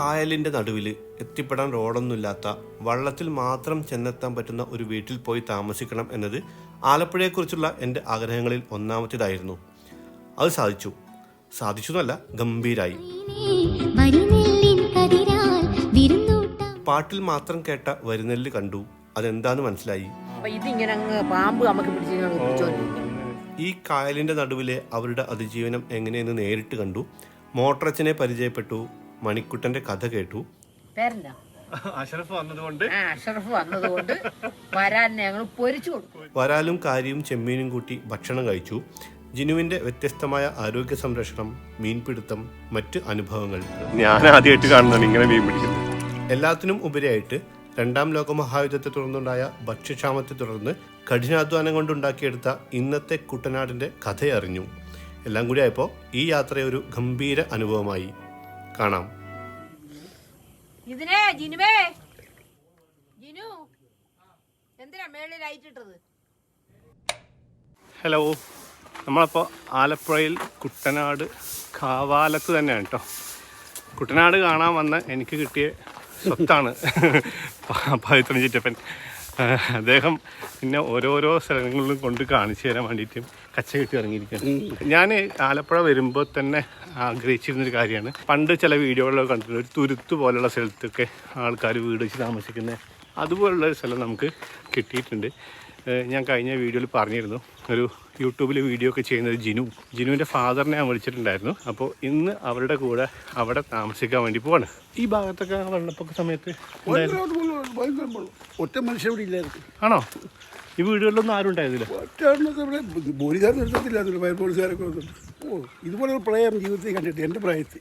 കായലിൻ്റെ നടുവിൽ എത്തിപ്പെടാൻ റോഡൊന്നുമില്ലാത്ത വള്ളത്തിൽ മാത്രം ചെന്നെത്താൻ പറ്റുന്ന ഒരു വീട്ടിൽ പോയി താമസിക്കണം എന്നത് ആലപ്പുഴയെക്കുറിച്ചുള്ള എൻ്റെ ആഗ്രഹങ്ങളിൽ ഒന്നാമത്തേതായിരുന്നു. അത് സാധിച്ചു എന്നല്ല, ഗംഭീരായി. പാട്ടിൽ മാത്രം കേട്ട വരിനെല്ല് കണ്ടു, അതെന്താന്ന് മനസ്സിലായി. ഈ കായലിൻ്റെ നടുവിലെ അവരുടെ അതിജീവനം എങ്ങനെയെന്ന് നേരിട്ട് കണ്ടു. മോട്ടറച്ചനെ പരിചയപ്പെട്ടു, മണിക്കുട്ടന്റെ കഥ കേട്ടു. അഷറഫ് വന്നതുകൊണ്ട് വരാലും കാരിയും ചെമ്മീനും കൂട്ടി ഭക്ഷണം കഴിച്ചു. ജിനുവിന്റെ വ്യത്യസ്തമായ ആരോഗ്യ സംരക്ഷണം, മീൻപിടുത്തം, മറ്റ് അനുഭവങ്ങൾ ഞാൻ ആദ്യമായിട്ട് കാണുന്നതാണ് ഇങ്ങനെ മീൻ പിടിക്കുന്നത്. എല്ലാത്തിനും ഉപരിയായിട്ട് രണ്ടാം ലോകമഹായുദ്ധത്തെ തുടർന്നുണ്ടായ ഭക്ഷ്യക്ഷാമത്തെ തുടർന്ന് കഠിനാധ്വാനം കൊണ്ടുണ്ടാക്കിയെടുത്ത ഇന്നത്തെ കുട്ടനാടിന്റെ കഥയറിഞ്ഞു. എല്ലാം കൂടി ആയപ്പോൾ ഈ യാത്ര ഒരു ഗംഭീര അനുഭവമായി. കാണാം. ഹലോ, നമ്മളപ്പോൾ ആലപ്പുഴയിൽ കുട്ടനാട് കാവാലത്ത് തന്നെയാണ് കേട്ടോ. കുട്ടനാട് കാണാൻ വന്ന എനിക്ക് കിട്ടിയ സ്വത്താണ് പവിത്രൻ ചിറ്റപ്പൻ. അദ്ദേഹം പിന്നെ ഓരോരോ സ്ഥലങ്ങളിലും കൊണ്ട് കാണിച്ചു തരാൻ വേണ്ടിയിട്ടും കച്ച കെട്ടി ഇറങ്ങിയിരിക്കുകയാണ്. ഞാൻ ആലപ്പുഴ വരുമ്പോൾ തന്നെ ആഗ്രഹിച്ചിരുന്നൊരു കാര്യമാണ്. പണ്ട് ചില വീഡിയോകളിലൊക്കെ കണ്ടിട്ടുണ്ട്, ഒരു തുരുത്ത് പോലുള്ള സ്ഥലത്തൊക്കെ ആൾക്കാർ വീട് വെച്ച് താമസിക്കുന്ന അതുപോലുള്ളൊരു സ്ഥലം നമുക്ക് കിട്ടിയിട്ടുണ്ട്. ഞാൻ കഴിഞ്ഞ വീഡിയോയിൽ പറഞ്ഞിരുന്നു, ഒരു യൂട്യൂബിൽ വീഡിയോ ഒക്കെ ചെയ്യുന്നത് ജിനുവിൻ്റെ ഫാദറിനെ ഞാൻ വിളിച്ചിട്ടുണ്ടായിരുന്നു. അപ്പോൾ ഇന്ന് അവരുടെ കൂടെ അവിടെ താമസിക്കാൻ വേണ്ടി പോവാണ്. ഈ ഭാഗത്തൊക്കെ വെള്ളപ്പൊക്ക സമയത്ത് ഒറ്റ മനുഷ്യവിടെ ഇല്ലായിരുന്നു. ആണോ? ഈ വീടുകളിലൊന്നും ആരും ഉണ്ടായിരുന്നില്ല? ഇതുപോലെ ഒരു പ്രളയം ജീവിതത്തിൽ കണ്ടിട്ട് എൻ്റെ പ്രായത്തിൽ.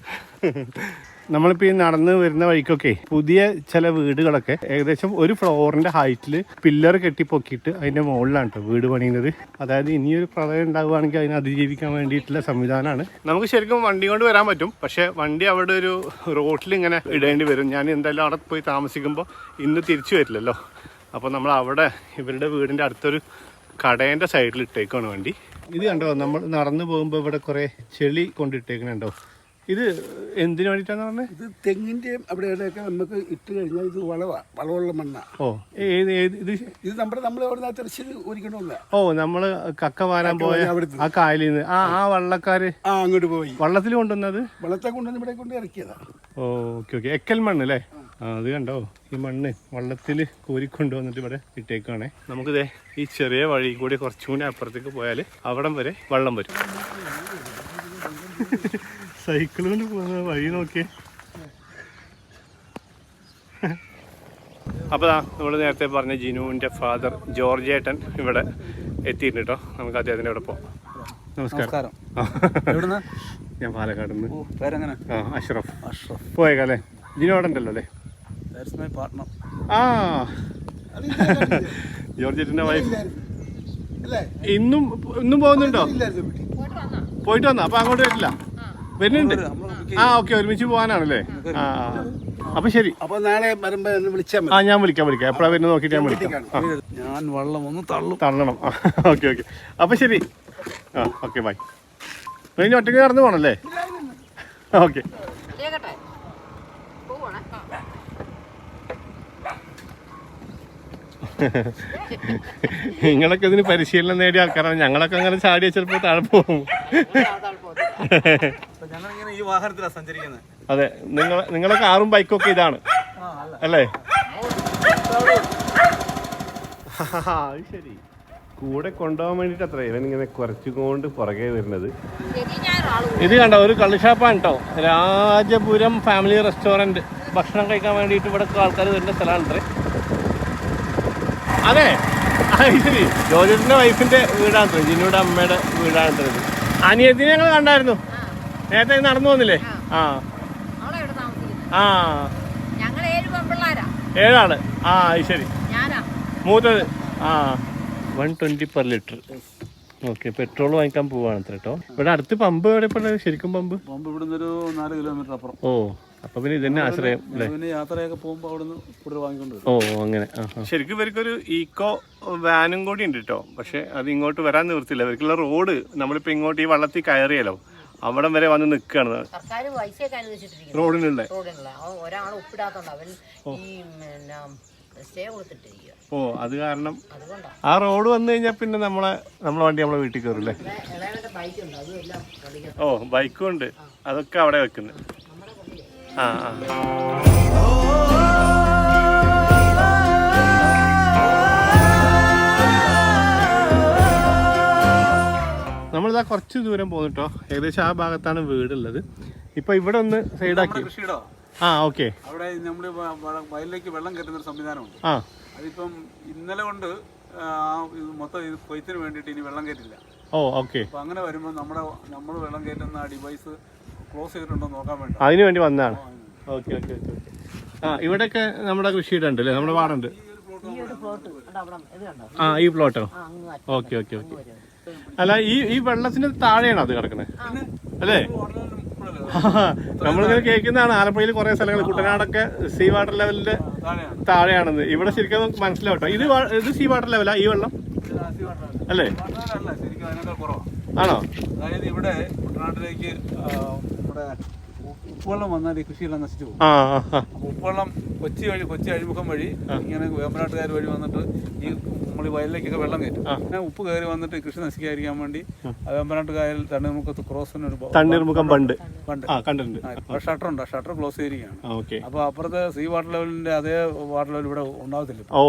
നമ്മളിപ്പോൾ ഈ നടന്ന് വരുന്ന വഴിക്കൊക്കെ പുതിയ ചില വീടുകളൊക്കെ ഏകദേശം ഒരു ഫ്ലോറിൻ്റെ ഹൈറ്റിൽ പില്ലർ കെട്ടിപ്പൊക്കിയിട്ട് അതിൻ്റെ മുകളിലാണ് കേട്ടോ വീട് പണിയുന്നത്. അതായത് ഇനിയൊരു പ്രളയം ഉണ്ടാവുകയാണെങ്കിൽ അതിനെ അതിജീവിക്കാൻ വേണ്ടിയിട്ടുള്ള സംവിധാനമാണ്. നമുക്ക് ശരിക്കും വണ്ടി കൊണ്ട് വരാൻ പറ്റും, പക്ഷേ വണ്ടി അവിടെ ഒരു റോട്ടിൽ ഇങ്ങനെ ഇടേണ്ടി വരും. ഞാൻ എന്തായാലും അവിടെ പോയി താമസിക്കുമ്പോൾ ഇന്ന് തിരിച്ചു വരില്ലല്ലോ. അപ്പോൾ നമ്മൾ അവിടെ ഇവരുടെ വീടിൻ്റെ അടുത്തൊരു കടേൻ്റെ സൈഡിൽ ഇട്ടേക്കാണ് വണ്ടി. ഇത് കണ്ടോ, നമ്മൾ നടന്നു പോകുമ്പോൾ ഇവിടെ കുറേ ചെളി കൊണ്ടിട്ടേക്കണുണ്ടോ. ഇത് എന്തിനു വേണ്ടിയിട്ടാന്ന് പറഞ്ഞത്? ഇത് തെങ്ങിൻ്റെയും അവിടെയൊക്കെ നമുക്ക് ഇട്ട് കഴിഞ്ഞാൽ ഇത് വളമുള്ള മണ്ണാണ്. ഓ, ഇത് നമ്മൾ അവിടെ തെരച്ചിൽ ഒരിക്കണമില്ല. ഓ, നമ്മൾ കക്ക വാരാൻ പോയ ആ കായലിൽ നിന്ന് ആ വള്ളക്കാര് അങ്ങോട്ട് പോയി വള്ളത്തിൽ കൊണ്ടുവന്നത്, വെള്ളത്തെ കൊണ്ടുവന്ന് ഇവിടെ കൊണ്ട് ഇറക്കിയതാണ്. ഓക്കെ. എക്കൽ മണ്ണ് അല്ലേ? അത് കണ്ടോ, ഈ മണ്ണ് വള്ളത്തിൽ കോരിക്കൊണ്ടുവന്നിട്ട് ഇവിടെ ഇട്ടേക്കാണേ. നമുക്കിതേ ഈ ചെറിയ വഴി കൂടി കുറച്ചും കൂടി അപ്പുറത്തേക്ക് പോയാൽ അവിടം വരെ വെള്ളം വരും. സൈക്കിൾ കൊണ്ട് പോകുന്ന വഴി നോക്കിയേ. അപ്പോൾ നമ്മൾ നേരത്തെ പറഞ്ഞ ജിനുവിൻ്റെ ഫാദർ ജോർജ് ഏട്ടൻ ഇവിടെ എത്തിയിട്ടുണ്ട് കേട്ടോ. നമുക്ക് അദ്ദേഹത്തിൻ്റെ അവിടെ പോകാം. നമസ്കാരം. ഞാൻ പാലക്കാട് നിന്ന്. അഷ്റഫ് പോയേക്കല്ലേ? ജിനു അവിടെ ഉണ്ടല്ലോ അല്ലേ? ആ, ജോർജ് ഏട്ടൻ്റെ വൈഫ് ഇന്നും പോകുന്നുണ്ടോ? പോയിട്ട് വന്നോ? അപ്പോൾ അങ്ങോട്ട് വരില്ല? വരുന്നുണ്ട്. ഓക്കെ, ഒരുമിച്ച് പോകാനാണല്ലേ? അപ്പൊ ശരി. അപ്പൊ നാളെ വരുമ്പോ വിളിച്ചാൽ മതി. ഞാൻ വിളിക്കാം. എപ്പോഴാ വരുന്നത് നോക്കിയിട്ട് ഞാൻ വിളിക്കാം. ഞാൻ വെള്ളം ഒന്ന് തള്ളണം. ഓക്കെ. അപ്പൊ ശരി. Okay, bye. ഇനി ഒറ്റയ്ക്ക് നടന്നു പോകണല്ലേ? ഓക്കെ. നിങ്ങളൊക്കെ ഇതിന് പരിശീലനം നേടിയ ആൾക്കാരാണ്. ഞങ്ങളൊക്കെ അങ്ങനെ ചാടിയ ചിലപ്പോൾ താഴെ പോകും. അതെ, നിങ്ങളെ കാറും ബൈക്കും ഒക്കെ ഇതാണ് അല്ലേ? ശരി. കൂടെ കൊണ്ടുപോകാൻ വേണ്ടിട്ട് അത്ര ഇവനിങ്ങനെ കുറച്ചുകൊണ്ട് പുറകെ വരുന്നത്. ഇത് കണ്ടോ, ഒരു കള്ളുഷാപ്പാണ് കേട്ടോ. Rajapuram family restaurant. ഭക്ഷണം കഴിക്കാൻ വേണ്ടിയിട്ട് ഇവിടെ ആൾക്കാർ വരുന്ന സ്ഥലമാണ്. അതെ, ശരി. ജോർജിന്റെ വൈഫിന്റെ വീടാണ്, ജിനുയുടെ അമ്മയുടെ വീടാണ്. അനിയത്തിനെ ഞങ്ങൾ കണ്ടായിരുന്നു നേരത്തെ, നടന്നു വന്നില്ലേ? ഏഴാള്. ശരി. മൂത്തത് 120 per liter. ഓക്കെ, പെട്രോൾ വാങ്ങിക്കാൻ പോവാണ് കേട്ടോ. ഇവിടെ അടുത്ത് പമ്പ് എവിടെ? ശരിക്കും പമ്പ് ഇവിടുന്ന് ഒരു 4 കിലോമീറ്റർ അപ്പുറം. ഓ, അപ്പൊ പിന്നെ ഇതന്നെ ആശ്രയം അല്ലേ? യാത്രയൊക്കെ പോകുമ്പോ അവിടുന്ന് വാങ്ങിക്കൊണ്ട്. ഓ, അങ്ങനെ. ശരിക്കും ഇവർക്കൊരു ഈക്കോ വാനും കൂടി ഉണ്ട് കേട്ടോ. പക്ഷെ അത് ഇങ്ങോട്ട് വരാൻ നിവൃത്തില്ല. ഇവർക്കുള്ള റോഡ് നമ്മളിപ്പോ ഇങ്ങോട്ട് ഈ വള്ളത്തിൽ കയറിയല്ലോ, അവിടം വരെ വന്ന് നിൽക്കുകയാണ് സർക്കാർ പൈസയൊക്കെ അനുവദിച്ചിട്ടിരിക്കുന്നു റോഡിനുള്ള. ഒരാൾ ഒപ്പിടാത്തോണ്ട് അവൻ ഈ സ്റ്റേ കൊടുത്തിട്ടിരിക്കുക. ഓ അത് കാരണം അതുകൊണ്ടാണ് ആ റോഡ് വന്നു കഴിഞ്ഞാൽ പിന്നെ നമ്മളെ വണ്ടി നമ്മളെ വീട്ടിൽ കയറില്ലേ. ഇളയവന്റെ ബൈക്കുണ്ട്, അതും എല്ലാം കളിക്കാം. ഓ ബൈക്കും ഉണ്ട്, അതൊക്കെ അവിടെ വെക്കുന്നത്. ആ ആ നമ്മളിതാ കുറച്ച് ദൂരം പോന്നിട്ടോ, ഏകദേശം ആ ഭാഗത്താണ് വീടുള്ളത്. ഇപ്പൊ ഇവിടെ ഒന്ന് സൈഡാക്കി. ആ ഓക്കെ. അവിടെ നമ്മള് വയലിലേക്ക് വെള്ളം കയറ്റുന്ന ഒരു സംവിധാനമുണ്ട്. ആ അതിപ്പം ഇന്നലെ കൊണ്ട് മൊത്തം ഇത് കൊയ്ത്തിന് വേണ്ടിയിട്ട് ഇനി വെള്ളം കയറ്റില്ല. ഓ ഓക്കെ. അപ്പൊ അങ്ങനെ വരുമ്പോൾ നമ്മൾ വെള്ളം കയറ്റുന്ന ആ ഡിവൈസ് ക്ലോസ് ചെയ്തിട്ടുണ്ടോ നോക്കാൻ വേണ്ടി അതിനു വേണ്ടി വന്നതാണ്. Okay okay okay okay. ആ ഇവിടെയൊക്കെ നമ്മുടെ കൃഷിയിടുണ്ട് അല്ലേ, നമ്മുടെ പാടുണ്ട്. ഈ ഒരു പ്ലോട്ട് ഇത് കണ്ടോ? ആ ഈ പ്ലോട്ടോ. അങ്ങ് ഓക്കെ ഓക്കെ ഓക്കെ. അല്ല ഈ വെള്ളത്തിന് താഴെയാണോ അത് കിടക്കുന്നത് അല്ലേ? നമ്മളിങ്ങനെ കേൾക്കുന്നതാണ് ആലപ്പുഴയിൽ കുറെ സ്ഥലങ്ങൾ, കുട്ടനാടൊക്കെ സീ വാട്ടർ ലെവലിന്റെ താഴെയാണെന്ന്. ഇവിടെ ശരിക്കും നമുക്ക് മനസ്സിലാവട്ടോ. ഇത് സീ വാട്ടർ ലെവലാ ഈ വെള്ളം അല്ലേ? ആണോ? അതായത് ഇവിടെ കുട്ടനാട്ടിലേക്ക് ഇവിടെ ഉപ്പുവെള്ളം വന്നാൽ ഈ കൃഷിയെല്ലാം നശിച്ചു പോകും. ഉപ്പുവെള്ളം കൊച്ചി അഴിമുഖം വഴി ഇങ്ങനെ വേമ്പനാട്ടുകാർ വഴി വന്നിട്ട് ഈ നമ്മൾ ഈ വയലിലേക്കൊക്കെ വെള്ളം കയറ്റും. പിന്നെ ഉപ്പ് കയറി വന്നിട്ട് കൃഷി നശിക്കാതിരിക്കാൻ വേണ്ടി വേമ്പനാട്ടുകായൽ തണ്ണീർമുഖത്ത് ക്രോസിന് തണ്ണീർമുഖം പണ്ട് കണ്ടിട്ടുണ്ട്. ഷട്ടറുണ്ട്, ഷട്ടർ ക്ലോസ് ചെയ്തിരിക്കുകയാണ്. അപ്പൊ അപ്പുറത്തെ സീ വാട്ടർ ലെവലിന്റെ അതേ വാട്ടർ ലെവൽ ഇവിടെ ഉണ്ടാകത്തില്ല. ഓ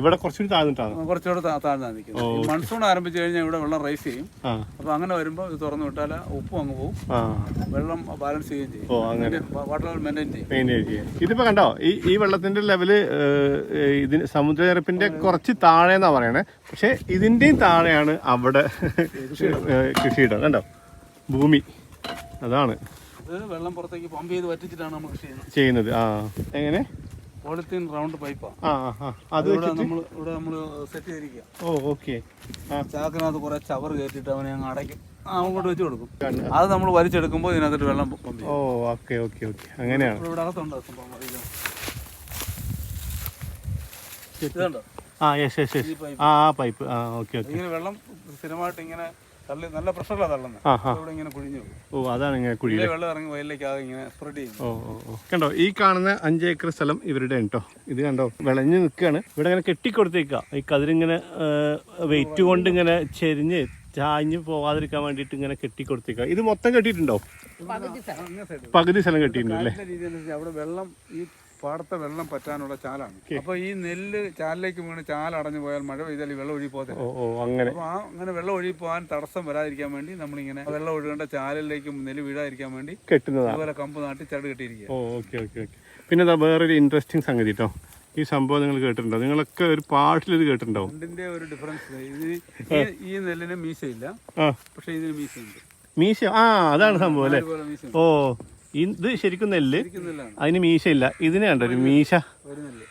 ഇവിടെ കുറച്ചുകൂടി താഴ്ന്നിട്ടാണ്, കുറച്ചുകൂടെ താഴ്ന്നാണ് നിൽക്കുന്നത്. മൺസൂൺ ആരംഭിച്ചു കഴിഞ്ഞാൽ ഇവിടെ വെള്ളം റൈസ് ചെയ്യും. അപ്പൊ അങ്ങനെ വരുമ്പോൾ ഇത് തുറന്നു വിട്ടാൽ ഉപ്പും അങ്ങ് പോകും, വെള്ളം ബാലൻസ് ചെയ്യുകയും ചെയ്യും. വാട്ടർ ലെവൽ മെയിൻറ്റെയിൻ ചെയ്യും. ഇതിപ്പോ കണ്ടോ ഈ വെള്ളത്തിന്റെ ലെവല് ഇതിന് സമുദ്രനിരപ്പിന്റെ കുറച്ച് താഴെന്നാ പറയണേ. പക്ഷെ ഇതിന്റെയും താഴെയാണ് അവിടെ കൃഷിയിടം. കണ്ടോ ഭൂമി, അതാണ് വെള്ളം പുറത്തേക്ക് പമ്പ് ചെയ്ത് വറ്റിച്ചിട്ടാണ് നമ്മൾ കൃഷി ചെയ്യുന്നത്. ആ എങ്ങനെ? പോളിത്തീൻ റൗണ്ട് പൈപ്പാണ്. അത് നമ്മൾ സെറ്റ് ചെയ്തിരിക്കുക. ഓ ഓക്കെ. ചാക്കിനകത്ത് കുറെ ചവർ കയറ്റിട്ട് അവനെ അങ്ങ് അടയ്ക്കും, അങ്ങോട്ട് വെച്ച് കൊടുക്കും. അത് നമ്മൾ വലിച്ചെടുക്കുമ്പോൾ ഇതിനകത്ത് വെള്ളം പമ്പ് ചെയ്യും. ഓ ഓക്കെ ഓക്കെ ഓക്കെ. അങ്ങനെയാണ്. ഇവിടെ അകത്തുണ്ട് ഇതുണ്ടോ? ആ യെസ് യെസ് യെസ്. ആ പൈപ്പ്. ആ ഓക്കെ ഓക്കെ. ഇങ്ങനെ വെള്ളം സ്ഥിരമായിട്ട് ഇങ്ങനെ തള്ളി, നല്ല പ്രഷറിലാണ് തള്ളുന്നത്. ഇവിടെ ഇങ്ങനെ കുഴിഞ്ഞു പോകും. ഓ അതാണ് ഇങ്ങനെ കുഴി വെള്ളം ഇറങ്ങി വയലിലേക്ക് ആകെ ഇങ്ങനെ സ്പ്രെഡ് ചെയ്യും. ഓ കണ്ടോ ഈ കാണുന്ന 5 ഏക്കർ സ്ഥലം ഇവരുടെ കേട്ടോ. ഇത് കണ്ടോ വിളഞ്ഞു നിൽക്കുകയാണ്. ഇവിടെ ഇങ്ങനെ കെട്ടിക്കൊടുത്തേക്കുക. ഈ കതിരിങ്ങനെ വെയിറ്റ് കൊണ്ട് ഇങ്ങനെ ചെരിഞ്ഞ് ചാഞ്ഞ് പോവാതിരിക്കാൻ വേണ്ടിയിട്ട് ഇങ്ങനെ കെട്ടിക്കൊടുത്തേക്കുക. ഇത് മൊത്തം കെട്ടിയിട്ടുണ്ടോ? പകുതി സ്ഥലം കെട്ടിയിട്ടുണ്ട് അല്ലേ? അവിടെ വെള്ളം, ഈ പാടത്തെ വെള്ളം പറ്റാനുള്ള ചാലാണ്. അപ്പൊ ഈ നെല്ല് ചാലിലേക്ക് വീണ് ചാലടഞ്ഞു പോയാൽ മഴ പെയ്താൽ ഈ വെള്ളം ഒഴുകി പോകത്തില്ല. അപ്പൊ അങ്ങനെ വെള്ളം ഒഴുകി പോകാൻ തടസ്സം വരാതിരിക്കാൻ വേണ്ടി നമ്മളിങ്ങനെ വെള്ളം ഒഴുകേണ്ട ചാലിലേക്ക് നെല്ല് വീഴാതിരിക്കാൻ വേണ്ടി കെട്ടുന്നതാണ്. അതുപോലെ കമ്പ് നാട്ടി ചട് കെട്ടിയിരിക്കുക. Okay okay okay. പിന്നെ വേറൊരു ഇൻട്രസ്റ്റിംഗ് സംഗതി കേട്ടോ, ഈ സംഭവം നിങ്ങൾ കേട്ടിട്ടുണ്ടോ? നിങ്ങളൊക്കെ ഒരു പാട്ടിൽ ഇത് കേട്ടിട്ടുണ്ടോ? രണ്ടിന്റെ ഒരു ഡിഫറൻസ്, ഈ നെല്ലിന് മീശയില്ല, പക്ഷെ ഇതിന് മീശയുണ്ട്. മീശ? ആ അതാണ് സംഭവം അല്ലേ? ഓ ഇത് ശരിക്കും നെല്ല്, അതിന് മീശയില്ല. ഇതിന് കണ്ടോ ഒരു മീശ.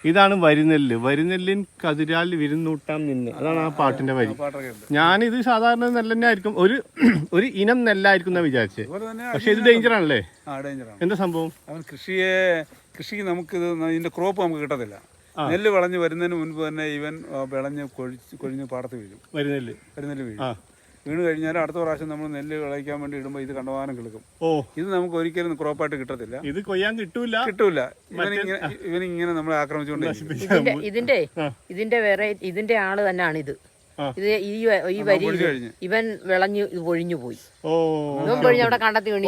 ഇതാണ് വരിനെല്ല്. വരിനെല്ലിൻ കതിരാൽ വിരുന്നൂട്ടാൻ നിന്ന്, അതാണ് ആ പാട്ടിന്റെ വരി. ഞാനിത് സാധാരണ നെല്ല് തന്നെ ആയിരിക്കും, ഒരു ഇനം നെല്ലായിരിക്കും എന്നാ വിചാരിച്ചത്. പക്ഷെ ഇത് ഡേഞ്ചർ ആണല്ലേ? എന്താ സംഭവം? അവൻ കൃഷിക്ക് നമുക്ക് ഇതിന്റെ ക്രോപ്പ് നമുക്ക് കിട്ടത്തില്ല. നെല്ല് വിളഞ്ഞ് വരുന്നതിന് മുൻപ് തന്നെ ഇവൻ വിളഞ്ഞ് കൊഴിഞ്ഞ് പാടത്ത് വീഴും. വരിനെല്ല് വീഴും. വീണ് കഴിഞ്ഞാൽ അടുത്ത പ്രാവശ്യം നമ്മൾ നെല്ല് വിളയിക്കാൻ വേണ്ടി ഇടുമ്പോൾ ഇത് കണ്ടമാനം കിളുക്കും. ഇത് നമുക്ക് ഒരിക്കലും ക്രോപ്പായിട്ട് കിട്ടത്തില്ല. ഇത് കൊയ്യാൻ കിട്ടൂല. ഇവനിങ്ങനെ നമ്മളെ ആക്രമിച്ചുകൊണ്ട് ഇതിന്റെ ആള് തന്നെയാണ് ഇത്. ഇത് ഈ വരി ഇവൻ വിളഞ്ഞു പൊഴിഞ്ഞു പോയി. ഇവൻ പൊഴിഞ്ഞ് അവിടെ കണ്ടെത്തി വീണി.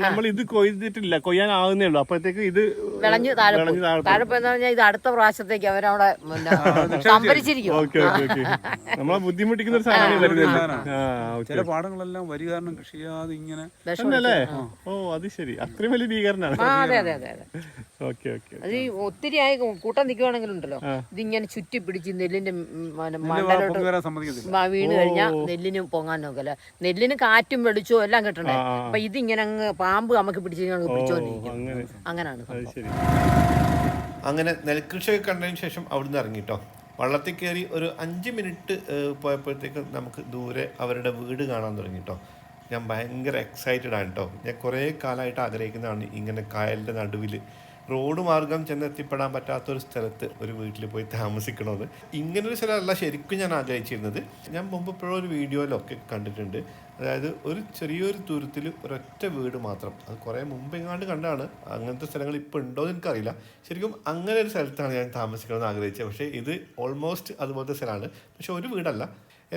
നമ്മൾ ഇത് കൊയ്തിട്ടില്ല, കൊയ്യാനാവുന്നേ ഉള്ളൂ. അപ്പോഴത്തേക്ക് ഇത് വിളഞ്ഞു താഴെ പോയെന്ന് പറഞ്ഞാൽ ഇത് അടുത്ത പ്രാവശ്യത്തേക്ക് അവരവിടെ സംഭരിച്ചിരിക്കും. നമ്മളെ ബുദ്ധിമുട്ടിക്കുന്ന ഒരു സാധനം വരുന്നില്ല. ചില പാടങ്ങളെല്ലാം വരി കാരണം കൃഷി ചെയ്യാതെ ഇങ്ങനെ. ഓ അത് ശരി, അത്രയും വലിയ ഭീകരനാണ്. അതെ അതെ അതെ അതെ. അത് ഒത്തിരി ആയി കൂട്ടം നിൽക്കുവാണെങ്കിലുണ്ടല്ലോ, ഇതിങ്ങനെ ചുറ്റി പിടിച്ച് നെല്ലിന്റെ മണ്ടലോട്ട് വീണ് കഴിഞ്ഞാൽ നെല്ലിന് പൊങ്ങാൻ നോക്കല്ല. നെല്ലിന് കാറ്റും വെളിച്ചവും എല്ലാം കിട്ടണ്ടേ. അപ്പൊ ഇതിങ്ങനെ അങ്ങ് പാമ്പ് നമുക്ക് പിടിച്ചോണ്ടിരിക്കും. അങ്ങനാണ്. അങ്ങനെ നെൽകൃഷിയൊക്കെ കണ്ടതിന് ശേഷം അവിടുന്ന് ഇറങ്ങിട്ടോ വള്ളത്തിൽ കയറി ഒരു 5 മിനിറ്റ് പോയപ്പോഴത്തേക്ക് നമുക്ക് ദൂരെ അവരുടെ വീട് കാണാൻ തുടങ്ങിട്ടോ. ഞാൻ ഭയങ്കര എക്സൈറ്റഡ് ആണ് കേട്ടോ. ഞാൻ കുറേ കാലമായിട്ട് ആഗ്രഹിക്കുന്നതാണ് ഇങ്ങനെ കായലിൻ്റെ നടുവിൽ റോഡ് മാർഗം ചെന്നെത്തിപ്പെടാൻ പറ്റാത്തൊരു സ്ഥലത്ത് ഒരു വീട്ടിൽ പോയി താമസിക്കണമെന്ന്. ഇങ്ങനൊരു സ്ഥലമല്ല ശരിക്കും ഞാൻ ആഗ്രഹിച്ചിരുന്നത്. ഞാൻ മുമ്പ് ഇപ്പോഴും ഒരു വീഡിയോയിലൊക്കെ കണ്ടിട്ടുണ്ട്. അതായത് ഒരു ചെറിയൊരു ദൂരത്തിൽ ഒരൊറ്റ വീട് മാത്രം. അത് കുറേ മുമ്പെങ്ങാണ്ട് കണ്ടാണ്. അങ്ങനത്തെ സ്ഥലങ്ങൾ ഇപ്പോൾ ഉണ്ടോ എന്ന് എനിക്കറിയില്ല. ശരിക്കും അങ്ങനെ ഒരു സ്ഥലത്താണ് ഞാൻ താമസിക്കണമെന്ന് ആഗ്രഹിച്ചത്. പക്ഷേ ഇത് ഓൾമോസ്റ്റ് അതുപോലത്തെ സ്ഥലമാണ്. പക്ഷെ ഒരു വീടല്ല.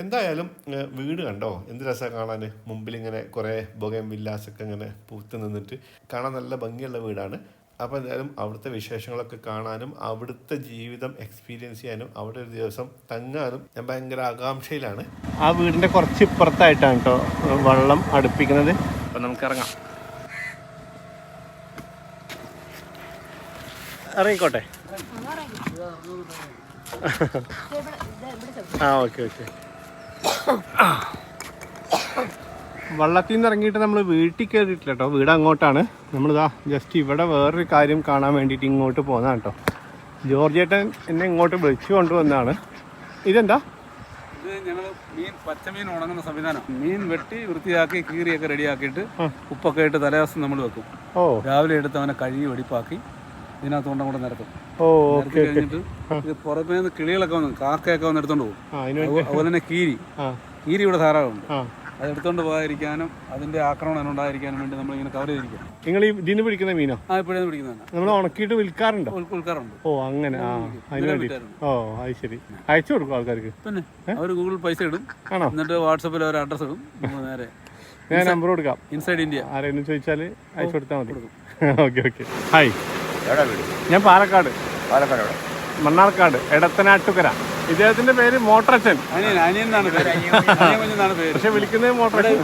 എന്തായാലും വീട് കണ്ടോ, എന്ത് രസമാണ് കാണാൻ. മുമ്പിലിങ്ങനെ കുറേ ബൊഗൈൻ വില്ലാസൊക്കെ ഇങ്ങനെ പൂത്ത് നിന്നിട്ട് കാണാൻ നല്ല ഭംഗിയുള്ള വീടാണ്. അപ്പോൾ എന്തായാലും അവിടുത്തെ വിശേഷങ്ങളൊക്കെ കാണാനും അവിടുത്തെ ജീവിതം എക്സ്പീരിയൻസ് ചെയ്യാനും അവിടെ ഒരു ദിവസം തങ്ങാനും ഞാൻ ഭയങ്കര ആകാംക്ഷയിലാണ്. ആ വീടിൻ്റെ കുറച്ച് ഇപ്പുറത്തായിട്ടാണ് കേട്ടോ വെള്ളം അടുപ്പിക്കുന്നത്. അപ്പം നമുക്ക് ഇറങ്ങാം. ഇറങ്ങിക്കോട്ടെ. ആ ഓക്കെ ഓക്കെ. വള്ളത്തിൽ നിന്ന് ഇറങ്ങിയിട്ട് നമ്മൾ വീട്ടിൽ കയറിയിട്ടില്ല കേട്ടോ. വീട് അങ്ങോട്ടാണ്. നമ്മളിതാ ജസ്റ്റ് ഇവിടെ വേറൊരു കാര്യം കാണാൻ വേണ്ടിയിട്ട് ഇങ്ങോട്ട് പോകുന്നതാണ് കേട്ടോ. ജോർജേട്ടൻ എന്നെ ഇങ്ങോട്ട് വിളിച്ചു കൊണ്ടുവന്നതാണ്. ഇതെന്താ? ഇത് ഞങ്ങൾ പച്ചമീൻ ഉണങ്ങുന്ന സംവിധാനം. മീൻ വെട്ടി വൃത്തിയാക്കി കീറിയൊക്കെ റെഡിയാക്കിയിട്ട് ഉപ്പൊക്കെ ഇട്ട് തലേദിവസം നമ്മൾ വെക്കും. രാവിലെ എടുത്ത് അവനെ കഴുകി വെടിപ്പാക്കി ഇതിനകത്ത് കൊണ്ടങ്ങോട്ട് നിരത്തും. കഴിഞ്ഞിട്ട് ഇത് പുറമേ നിന്ന് കിളികളൊക്കെ വന്ന് കാക്കയൊക്കെ വന്ന് എടുത്തോണ്ട് പോകും. അതുപോലെ തന്നെ കീരി ഇവിടെ ധാരാളമുണ്ട്. അത് എടുത്തോണ്ട് പോകാതിരിക്കാനും അതിന്റെ ആക്രമണം ഉണ്ടായിരിക്കാനും വേണ്ടി നമ്മൾ ഇങ്ങനെ കവർ ചെയ്തിരിക്കും. നിങ്ങൾ ഇതിന് പിടിക്കുന്ന മീനോ? ഇപ്പോഴേ പിടിക്കുന്നതാണ്. നമ്മൾ ഉണക്കിയിട്ട് വിൽക്കാറുണ്ടോ? വിൽക്കാറുണ്ട്. ഓ അങ്ങനെ. അതിന് വേണ്ടി. ഓ അത് ശരി. അയച്ചു കൊടുക്കും ആൾക്കാർക്ക്? പിന്നെ അവർ ഗൂഗിൾ പൈസ ഇടും. ആണോ? എന്നിട്ട് വാട്സപ്പിൽ ഒരു അഡ്രസ് ഇടും. നേരെ ഞാൻ നമ്പർ കൊടുക്കാം. ഇൻസൈഡ് ഇന്ത്യ ആരെങ്കിലും ചോദിച്ചാൽ അയച്ചു കൊടുത്താൽ മതി. Okay okay. ഹായ്, ഞാൻ പാലക്കാട്. മണ്ണാർക്കാട് എടത്തനാട്ടുകര. ഇദ്ദേഹത്തിന്റെ പേര് മോട്ടറച്ചൻ. അനിയനാണ് പേര്. പക്ഷെ വിളിക്കുന്നത് മോട്ടറച്ചൻ.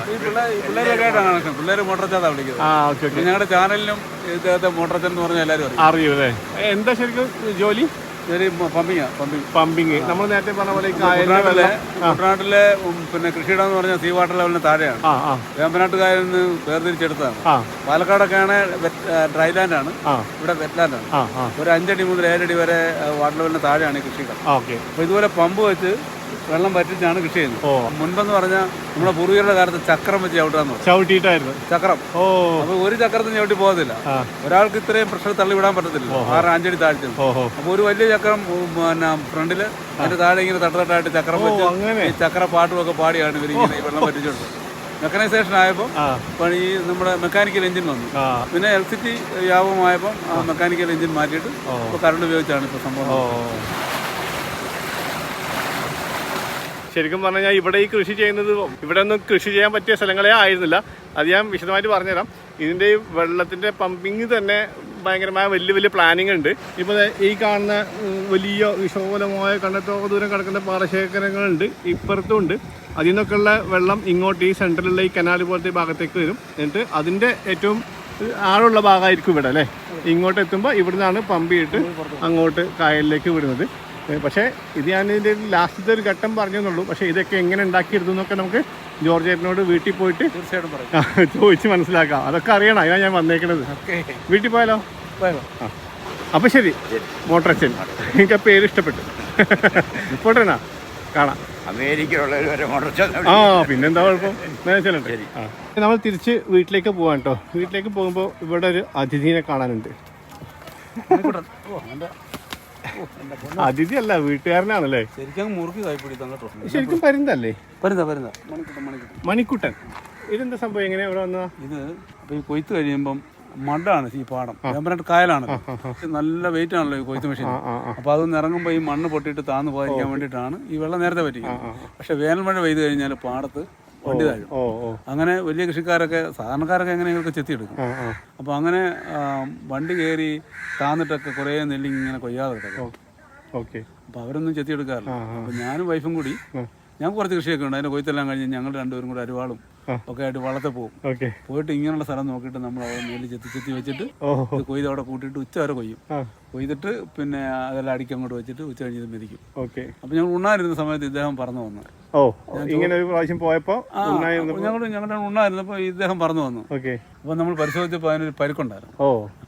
പിള്ളേര് മോട്ടറച്ചാ വിളിക്കുന്നത്. ഞങ്ങളുടെ ചാനലിലും ഇദ്ദേഹത്തെ മോട്ടറച്ചൻ എന്ന് പറഞ്ഞാൽ എല്ലാവരും അറിയൂ അല്ലേ? എന്താ ശരിക്കും ജോലി? പമ്പിങ്. നമ്മൾ നേരത്തെ പറഞ്ഞ പോലെ കുട്ടനാട്ടിലെ പിന്നെ കൃഷിയിടം പറഞ്ഞാൽ സീ വാട്ടർ ലെവലിന് താഴെയാണ്. വേമ്പനാട്ടുകാരിൽ നിന്ന് വേർതിരിച്ചെടുത്താണ്. പാലക്കാടൊക്കെയാണ് ഡ്രൈലാൻഡ് ആണ്, ഇവിടെ വെറ്റ്ലാൻഡ് ആണ്. ഒരു 5 അടി മുതൽ 7 അടി വരെ വാട്ടർ ലെവലിന് താഴെയാണ് ഈ കൃഷിയിടം. അപ്പൊ ഇതുപോലെ പമ്പ് വെച്ച് വെള്ളം പറ്റിച്ചാണ് കൃഷി ചെയ്യുന്നത്. മുൻപെന്ന് പറഞ്ഞാൽ നമ്മുടെ പൂർവികരുടെ കാലത്ത് ചക്രം വെച്ച് ചവിട്ടിയിട്ടായിരുന്നു ചക്രം. അപ്പൊ ഒരു ചക്രത്തിന് ചവിട്ടി പോകത്തില്ല. ഒരാൾക്ക് ഇത്രയും പ്രഷർ തള്ളിവിടാൻ പറ്റത്തില്ല. 6-5 അടി താഴ്ച. അപ്പൊ ഒരു വലിയ ചക്രം പിന്നെ ഫ്രണ്ടില് അതിന്റെ താഴെ ഇങ്ങനെ തട്ടത്തട്ടായിട്ട് ചക്രം വെച്ച് ഈ ചക്ര പാട്ടുമൊക്കെ പാടിയാണ് ഇവരിങ്ങനെ വെള്ളം പറ്റിച്ചോണ്ട്. മെക്കനൈസേഷൻ ആയപ്പോൾ ഈ നമ്മുടെ മെക്കാനിക്കൽ എഞ്ചിൻ വന്നു. പിന്നെ ഇലക്ട്രിസിറ്റി വ്യാപകമായപ്പോൾ മെക്കാനിക്കൽ എഞ്ചിൻ മാറ്റിയിട്ട് ഇപ്പോൾ കറണ്ട് ഉപയോഗിച്ചാണ് ഇപ്പോൾ സംഭവം. ശരിക്കും പറഞ്ഞാൽ ഇവിടെ ഈ കൃഷി ചെയ്യുന്നത് ഇവിടെ ഒന്നും കൃഷി ചെയ്യാൻ പറ്റിയ സ്ഥലങ്ങളെ ആയിരുന്നില്ല. അത് ഞാൻ വിശദമായിട്ട് പറഞ്ഞുതരാം. ഇതിൻ്റെ ഈ വെള്ളത്തിൻ്റെ പമ്പിങ് തന്നെ ഭയങ്കരമായ വലിയ വലിയ പ്ലാനിങ് ഉണ്ട്. ഇപ്പോൾ ഈ കാണുന്ന വലിയ വിശാലമായ കണ്ടെത്തോളം ദൂരം കിടക്കുന്ന പാടശേഖരങ്ങളുണ്ട്, ഇപ്പുറത്തും ഉണ്ട്. അതിൽ നിന്നൊക്കെയുള്ള വെള്ളം ഇങ്ങോട്ട് ഈ സെൻട്രലുള്ള ഈ കനാൽ പോലത്തെ ഭാഗത്തേക്ക് വരും. എന്നിട്ട് അതിൻ്റെ ഏറ്റവും ആഴമുള്ള ഭാഗമായിരിക്കും ഇവിടെ അല്ലേ. ഇങ്ങോട്ട് എത്തുമ്പോൾ ഇവിടുന്നാണ് പമ്പ് ചെയ്തിട്ട് അങ്ങോട്ട് കായലിലേക്ക് വിടുന്നത്. പക്ഷേ ഇത് ഞാൻ ഇതിൻ്റെ ലാസ്റ്റത്തെ ഒരു ഘട്ടം പറഞ്ഞെന്നുള്ളൂ. പക്ഷേ ഇതൊക്കെ എങ്ങനെ ഉണ്ടാക്കിയെടുത്തു എന്നൊക്കെ നമുക്ക് ജോർജേട്ടനോട് വീട്ടിൽ പോയിട്ട് ചോദിച്ച് മനസ്സിലാക്കാം. അതൊക്കെ അറിയണം. അതിനാണ് ഞാൻ വന്നേക്കണത്. വീട്ടിൽ പോയാലോ? അപ്പം ശരി മോട്ടറച്ചൻ, എനിക്ക് ആ പേര് ഇഷ്ടപ്പെട്ടു. പോട്ടേനാ കാണാം. പിന്നെന്താ കുഴപ്പം. ശരി, നമ്മൾ തിരിച്ച് വീട്ടിലേക്ക് പോവാൻ കേട്ടോ. വീട്ടിലേക്ക് പോകുമ്പോൾ ഇവിടെ ഒരു അതിഥിനെ കാണാനുണ്ട്. അതിഥി അല്ല, വീട്ടുകാരനാണല്ലേ. ശരിക്കും പരുന്തല്ലേ? മണിക്കുട്ടൻ. ഇതെന്താ സംഭവം? എങ്ങനെ ഇവിടെ വന്നതാ? ഇത് ഈ കൊയ്ത്ത് കഴിയുമ്പം മണ്ണാണ് ഈ പാടം. വേമ്പനാട്ട് കായലാണ്. നല്ല വെയിറ്റ് ആണല്ലോ ഈ കൊയ്ത്ത് മെഷീൻ. അപ്പൊ അതൊന്ന് ഇറങ്ങുമ്പോൾ ഈ മണ്ണ് പൊട്ടിയിട്ട് താന്ന് പോകാതിരിക്കാൻ വേണ്ടിയിട്ടാണ് ഈ വെള്ളം നേരത്തെ പറ്റിക്കുന്നത്. പക്ഷെ വേനൽ മഴ പെയ്ത് കഴിഞ്ഞാൽ പാടത്ത് വണ്ടി താഴും. അങ്ങനെ വലിയ കൃഷിക്കാരൊക്കെ സാധാരണക്കാരൊക്കെ എങ്ങനെയൊക്കെ ചെത്തിയെടുക്കും. അപ്പോൾ അങ്ങനെ വണ്ടി കയറി താന്നിട്ടൊക്കെ കുറേ നെല്ല് ഇങ്ങനെ കൊയ്യാതെ കിടക്കും. അപ്പോൾ അവരൊന്നും ചെത്തിയെടുക്കാറില്ല. അപ്പോൾ ഞാനും വൈഫും കൂടി, ഞങ്ങൾക്ക് കുറച്ച് കൃഷിയൊക്കെ ഉണ്ട്. അതിൻ്റെ കൊയ്ത്തെല്ലാം കഴിഞ്ഞ് ഞങ്ങൾ രണ്ടുപേരും കൂടെ അരുവാളും ഒക്കെ ആയിട്ട് വള്ളത്തെ പോകും. പോയിട്ട് ഇങ്ങനെയുള്ള സ്ഥലം നോക്കിയിട്ട് നമ്മൾ അവിടെ നെല്ല് ചെത്തി വെച്ചിട്ട് ഇത് കൊയ്ത് അവിടെ കൂട്ടിയിട്ട് ഉച്ച വരെ കൊയ്യും. കൊയ്തിട്ട് പിന്നെ അതെല്ലാം അടിക്ക് അങ്ങോട്ട് വെച്ചിട്ട് ഉച്ച കഴിഞ്ഞ് മെതിക്കും. അപ്പോൾ ഞങ്ങൾ ഉണ്ണാനിരുന്ന സമയത്ത് ഇദ്ദേഹം പറന്നു വന്നു. ഞങ്ങളുടെ ഉണ്ണായിരുന്നപ്പോൾ ഇദ്ദേഹം പറന്നു വന്നു. അപ്പോൾ നമ്മൾ പരിശോധിച്ചപ്പോൾ അതിനൊരു പരിക്കുണ്ടായിരുന്നു.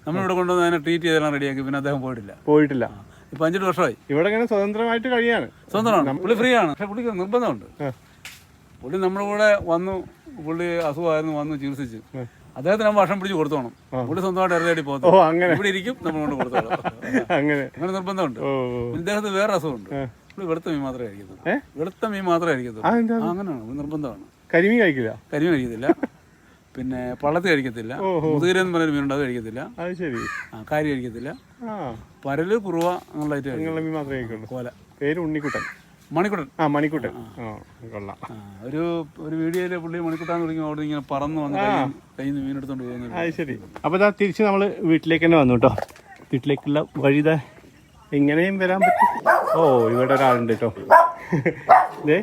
നമ്മളിവിടെ കൊണ്ടുവന്ന് അതിനെ ട്രീറ്റ് ചെയ്തെല്ലാം റെഡിയാക്കി. പിന്നെ അദ്ദേഹം പോയിട്ടില്ല. ഇപ്പൊ 5 വർഷമായി ഇവിടെ സ്വതന്ത്രമായിട്ട് കഴിയാണ്. സ്വതന്ത്രമാണ്. പുള്ളി ഫ്രീ ആണ്. പക്ഷെ പുള്ളിക്ക് നിർബന്ധമുണ്ട്. പുള്ളി നമ്മുടെ കൂടെ വന്നു. പുള്ളി അസുഖമായിരുന്നു, വന്നു ചികിത്സിച്ച്. അദ്ദേഹത്തിന് നമ്മൾ വർഷം പിടിച്ച് കൊടുത്തോണം. പുള്ളി സ്വന്തമായിട്ട് ഇറങ്ങി ഓ പോകും, അങ്ങനെ ഇവിടെ ഇരിക്കും, നമ്മൾ കൊണ്ട് കൊടുത്തോളാം. അങ്ങനെ അങ്ങനെ നിർബന്ധമുണ്ട്. ഓ ഇദ്ദേഹത്തിന് വേറെ അസുഖമുണ്ട്, പുള്ളി വെളുത്ത മീൻ മാത്രമേ കഴിക്കത്തുള്ളൂ. വെളുത്ത മീൻ മാത്രമേ കഴിക്കത്തുള്ളൂ. അങ്ങനെയാണ്, നിർബന്ധമാണ്. കരിമീൻ കഴിക്കില്ല? കരിമീൻ കഴിക്കത്തില്ല, പിന്നെ പള്ളത്തി കഴിക്കത്തില്ല, മുതുകിരെന്ന് പറഞ്ഞൊരു മീനുണ്ട് അത് കഴിക്കത്തില്ല, അത് ശരി. കാരി കഴിക്കത്തില്ല, പരല് കുറുവ അങ്ങനെയുള്ള ഐറ്റം മീൻ മാത്രമേ കഴിക്കുള്ളൂ. കോല. പേര് ഉണ്ണിക്കുട്ടൻ. മണിക്കുട്ടൻ. മണിക്കുട്ടൻ. കൊള്ളാം. ഒരു വീഡിയോയില് പുള്ളി മണിക്കുട്ടാന്ന് തുടങ്ങി അവിടെ ഇങ്ങനെ പറന്ന് വന്ന് കയ്യിൽ നിന്ന് മീനെടുത്തോണ്ട് പോകുന്നത്. അത് ശരി. അപ്പോൾ ഇതാ തിരിച്ച് നമ്മൾ വീട്ടിലേക്ക് തന്നെ വന്നു കേട്ടോ. വീട്ടിലേക്കുള്ള വഴിതാ ഇങ്ങനെയും വരാൻ പറ്റും. ഓ ഇവിടെ ഒരാളുണ്ട് കേട്ടോ. ഇതേ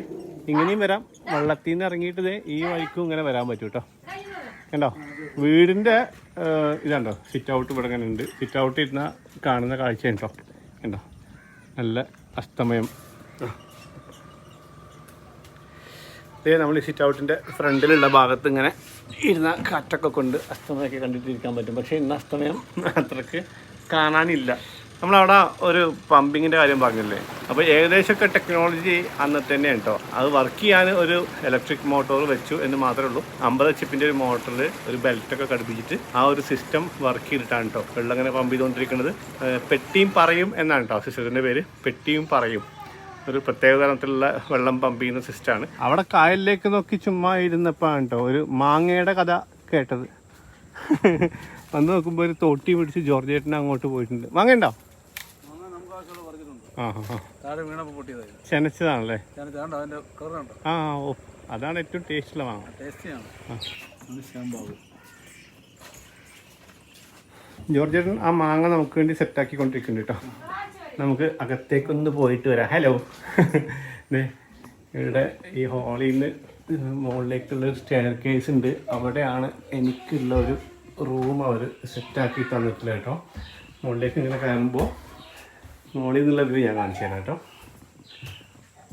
ഇങ്ങനെയും വരാം, വെള്ളത്തിൽ നിന്ന് ഇറങ്ങിയിട്ട് ഇതേ ഈ വഴിക്കും ഇങ്ങനെ വരാൻ പറ്റും കേട്ടോ. കണ്ടോ വീടിൻ്റെ ഇതാണ്ടോ സിറ്റ് ഔട്ട് ഇവിടെ ഇങ്ങനെ ഉണ്ട്. സിറ്റ് ഔട്ട് ഇരുന്ന കാണുന്ന കാഴ്ച കേട്ടോ. കണ്ടോ നല്ല അസ്തമയം. ഇതേ നമ്മൾ ഈ സിറ്റ് ഔട്ടിൻ്റെ ഫ്രണ്ടിലുള്ള ഭാഗത്ത് ഇങ്ങനെ ഇരുന്ന കാറ്റൊക്കെ കൊണ്ട് അസ്തമയമൊക്കെ കണ്ടിട്ടിരിക്കാൻ പറ്റും. പക്ഷേ ഇന്ന് അസ്തമയം അത്രയ്ക്ക് കാണാനില്ല. നമ്മളവിടെ ഒരു പമ്പിങ്ങിൻ്റെ കാര്യം പറഞ്ഞില്ലേ, അപ്പോൾ ഏകദേശമൊക്കെ ടെക്നോളജി അന്നത്തെ തന്നെയാണ് കേട്ടോ. അത് വർക്ക് ചെയ്യാൻ ഒരു ഇലക്ട്രിക് മോട്ടോർ വെച്ചു എന്ന് മാത്രമേ ഉള്ളൂ. 50 HP ഒരു മോട്ടറിൽ ഒരു ബെൽറ്റൊക്കെ ഘടിപ്പിച്ചിട്ട് ആ ഒരു സിസ്റ്റം വർക്ക് ചെയ്തിട്ടാണ് കേട്ടോ വെള്ളം ഇങ്ങനെ പമ്പ് ചെയ്തുകൊണ്ടിരിക്കുന്നത്. പെട്ടിയും പറയും എന്നാണ് കേട്ടോ സിസ്റ്റത്തിൻ്റെ പേര്, പെട്ടിയും പറയും. ഒരു പ്രത്യേക തരത്തിലുള്ള വെള്ളം പമ്പ് ചെയ്യുന്ന സിസ്റ്റമാണ്. അവിടെ കായലിലേക്ക് നോക്കി ചുമ്മാ ഇരുന്നപ്പോഴാണ് കേട്ടോ ഒരു മാങ്ങയുടെ കഥ കേട്ടത്. വന്ന് നോക്കുമ്പോൾ ഒരു തോട്ടി പിടിച്ച് ജോർജ് ചേട്ടൻ അങ്ങോട്ട് പോയിട്ടുണ്ട്. മാങ്ങ ഉണ്ടോ? ചെനച്ചതാണല്ലേ? ഓ അതാണ് ഏറ്റവും ടേസ്റ്റുള്ള മാങ്ങ. ജോർജ് ചേട്ടൻ ആ മാങ്ങ നമുക്ക് വേണ്ടി സെറ്റാക്കിക്കൊണ്ടിരിക്കുന്നുണ്ട് കേട്ടോ. നമുക്ക് അകത്തേക്കൊന്ന് പോയിട്ട് വരാം. ഹലോ. ഇവിടെ ഈ ഹാളിൽ നിന്ന് മുകളിലേക്കുള്ളൊരു സ്റ്റെയർ കേസ് ഉണ്ട്. അവിടെയാണ് എനിക്കുള്ള ഒരു റൂം അവർ സെറ്റാക്കി തന്നിട്ടില്ല കേട്ടോ. മുകളിലേക്ക് ഇങ്ങനെ കയറുമ്പോൾ മുകളിൽ നിന്നുള്ള വ്യൂ ഞാൻ കാണിച്ചു തരാം കേട്ടോ.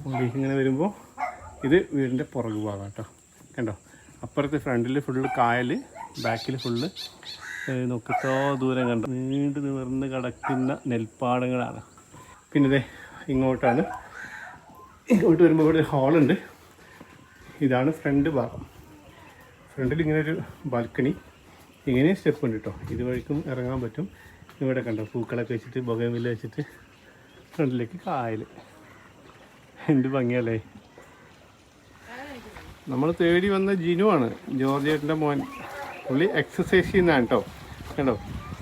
മുകളിലേക്ക് ഇങ്ങനെ വരുമ്പോൾ ഇത് വീടിൻ്റെ പുറകു ഭാഗം കേട്ടോ. കണ്ടോ അപ്പുറത്തെ ഫ്രണ്ടിൽ ഫുള്ള് കായൽ, ബാക്കിൽ ഫുള്ള് നോക്കത്തോ ദൂരം കണ്ടോ നീണ്ടു നിവർന്ന് കിടക്കുന്ന നെൽപ്പാടങ്ങളാണ്. പിന്നെ ഇതേ ഇങ്ങോട്ട് വരുമ്പോൾ ഇവിടെ ഒരു ഹാളുണ്ട്. ഇതാണ് ഫ്രണ്ട് ഭാഗം. ഫ്രണ്ടിൽ ഇങ്ങനെ ഒരു ബാൽക്കണി, ഇങ്ങനെ സ്റ്റെപ്പ് ഉണ്ട് കേട്ടോ. ഇതുവഴിക്കും ഇറങ്ങാൻ പറ്റും. ഇവിടെ കണ്ടോ പൂക്കളൊക്കെ വെച്ചിട്ട് ബൊഗൈൻവില്ല വെച്ചിട്ട് ഫ്രണ്ടിലേക്ക് കായൽ. എന്ത് ഭംഗിയല്ലേ. നമ്മൾ തേടി വന്ന ജിനുവാണ്, ജോർജ് ചേട്ടൻ്റെ മോൻ. പുള്ളി എക്സസൈസ് ചെയ്യുന്നതാണ് കേട്ടോ. കണ്ടോ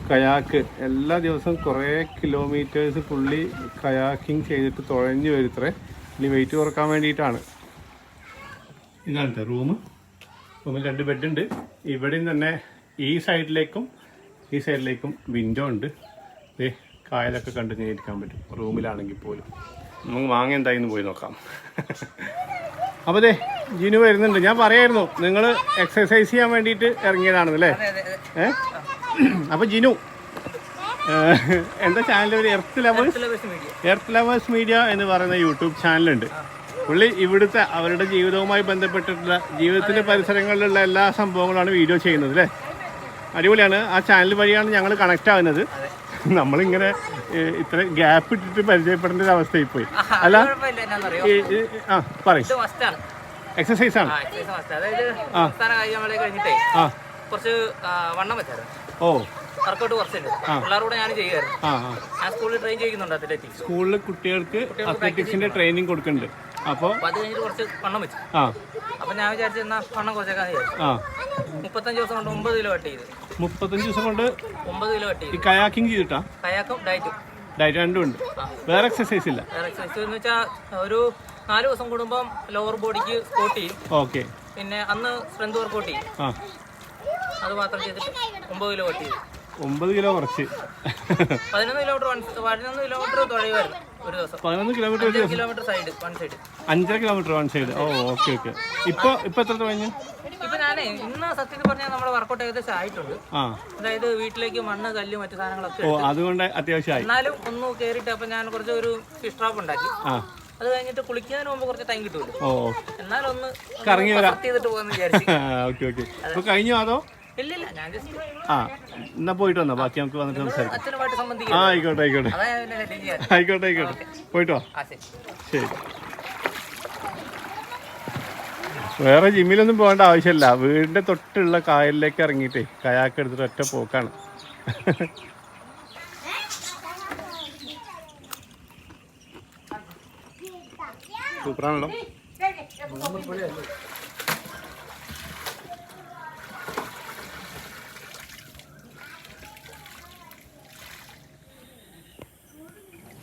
കയാക്ക് എല്ലാ ദിവസവും കുറേ കിലോമീറ്റേഴ്സ് പുള്ളി കയാക്കിങ് ചെയ്തിട്ട് തുഴഞ്ഞു വരുത്രേ. ഇനി വെയിറ്റ് കുറക്കാൻ വേണ്ടിയിട്ടാണ്. ഇതാണ് കേട്ടോ റൂമിൽ 2 ബെഡുണ്ട്. ഇവിടെയും തന്നെ ഈ സൈഡിലേക്കും വിൻഡോ ഉണ്ട്. കായലൊക്കെ കണ്ട് ഇരിക്കാൻ പറ്റും റൂമിലാണെങ്കിൽ പോലും. നമുക്ക് മാങ്ങ എന്തായിന്ന് പോയി നോക്കാം. അപ്പോൾ അതെ ജിനു വരുന്നുണ്ട്. ഞാൻ പറയായിരുന്നു നിങ്ങൾ എക്സസൈസ് ചെയ്യാൻ വേണ്ടിയിട്ട് ഇറങ്ങിയതാണെന്നല്ലേ? അപ്പോൾ ജിനു എൻ്റെ ചാനൽ ഒരു എർത്ത് ലവേഴ്സ് മീഡിയ എന്ന് പറയുന്ന യൂട്യൂബ് ചാനലുണ്ട്. പുള്ളി ഇവിടുത്തെ അവരുടെ ജീവിതവുമായി ബന്ധപ്പെട്ടിട്ടുള്ള ജീവിതത്തിൻ്റെ പരിസരങ്ങളിലുള്ള എല്ലാ സംഭവങ്ങളാണ് വീഡിയോ ചെയ്യുന്നത് അല്ലേ? അടിപൊളിയാണ്. ആ ചാനൽ വഴിയാണ് ഞങ്ങൾ കണക്റ്റ് ആകുന്നത്. നമ്മളിങ്ങനെ ഇത്ര ഗ്യാപ്പ് ഇട്ടിട്ട് പരിചയപ്പെടേണ്ട ഒരു അവസ്ഥയിൽ പോയി. അല്ല പറയും എക്സസൈസ് ആണ്. ഓ സ്കൂളിൽ കുട്ടികൾക്ക് അത്ലറ്റിക്സിന്റെ ട്രെയിനിങ് കൊടുക്കുന്നുണ്ട്. അപ്പോൾ അപ്പൊ ഞാൻ വിചാരിച്ചു വണ്ണം കുറച്ചേക്കാൻ 35 ദിവസം കൊണ്ട് 9 കിലോ കട്ട് ചെയ്ത്. 35 ദിവസം കൊണ്ട് 9 കിലോ കട്ട് ചെയ്ത്. ഈ കയാക്കിംഗ് ചെയ്തിട്ടാ? കയാക്കും ഡയറ്റ് രണ്ടും ഉണ്ട്. വേറെ എക്സസൈസ് ഇല്ല? വേറെ എക്സസൈസ് എന്ന് വെച്ചാൽ ഒരു 4 ദിവസം കൂടുമ്പോൾ ലോവർ ബോഡിക്ക് സ്കോട്ട് ചെയ്യും. ഓക്കെ. പിന്നെ അന്ന് സ്ട്രെങ്ത് വർക്കൗട്ട് ചെയ്യും. അത് മാത്രം ചെയ്തിട്ട് 9 കിലോ കട്ട് ചെയ്തു. 9 കിലോ കുറച്ച്. 11 കിലോമീറ്റർ തുഴയുമായിരുന്നു ഒരു ദിവസം. 11 kilometre side one side. 5.5 kilometre one side. Oh okay. ഇപ്പൊ എത്ര തുഴഞ്ഞു? ഇപ്പൊ ഞാനേ ഇന്ന് സത്യത്തിൽ പറഞ്ഞാൽ നമ്മുടെ വർക്കൗട്ട് ഏകദേശം ആയിട്ടുണ്ട്. അതായത് വീട്ടിലേക്ക് മണ്ണ് കല്ല് മറ്റു സാധനങ്ങളൊക്കെ. ഓ അതുകൊണ്ട് അത്യാവശ്യമായി. എന്നാലും ഒന്ന് കേറിയിട്ട് അപ്പൊ ഞാൻ കുറച്ച് ഒരു ഫിഷ് ട്രാപ്പ് ഉണ്ടാക്കി. അത് കഴിഞ്ഞിട്ട് കുളിക്കുന്നതിന് മുമ്പ് കുറച്ച് ടൈം കിട്ടുമല്ലോ. ഓ എന്നാലും ഒന്ന് കറങ്ങി ചെയ്തിട്ട് പോകാന്ന് വിചാരിച്ചു. ഓക്കെ. അപ്പൊ കഴിഞ്ഞോ അതോ? ഇല്ലില്ല, ഞാൻ ജസ്റ്റ് എന്നാ പോയിട്ട് വന്നോ, ബാക്കി നമുക്ക് വന്നിട്ട് സംസാരിക്കാം. അച്ഛനുമായിട്ട് സംബന്ധിക്കാം. ആയിക്കോട്ടെ പോയിട്ടോ. ശരി. വേറെ ജിമ്മിലൊന്നും പോകേണ്ട ആവശ്യമില്ല, വീടിന്റെ തൊട്ടുള്ള കായലിലേക്ക് ഇറങ്ങിയിട്ടേ കയാക്ക് എടുത്തിട്ട് ഒറ്റ പോക്കാണ്. സൂപ്പറാണല്ലോ.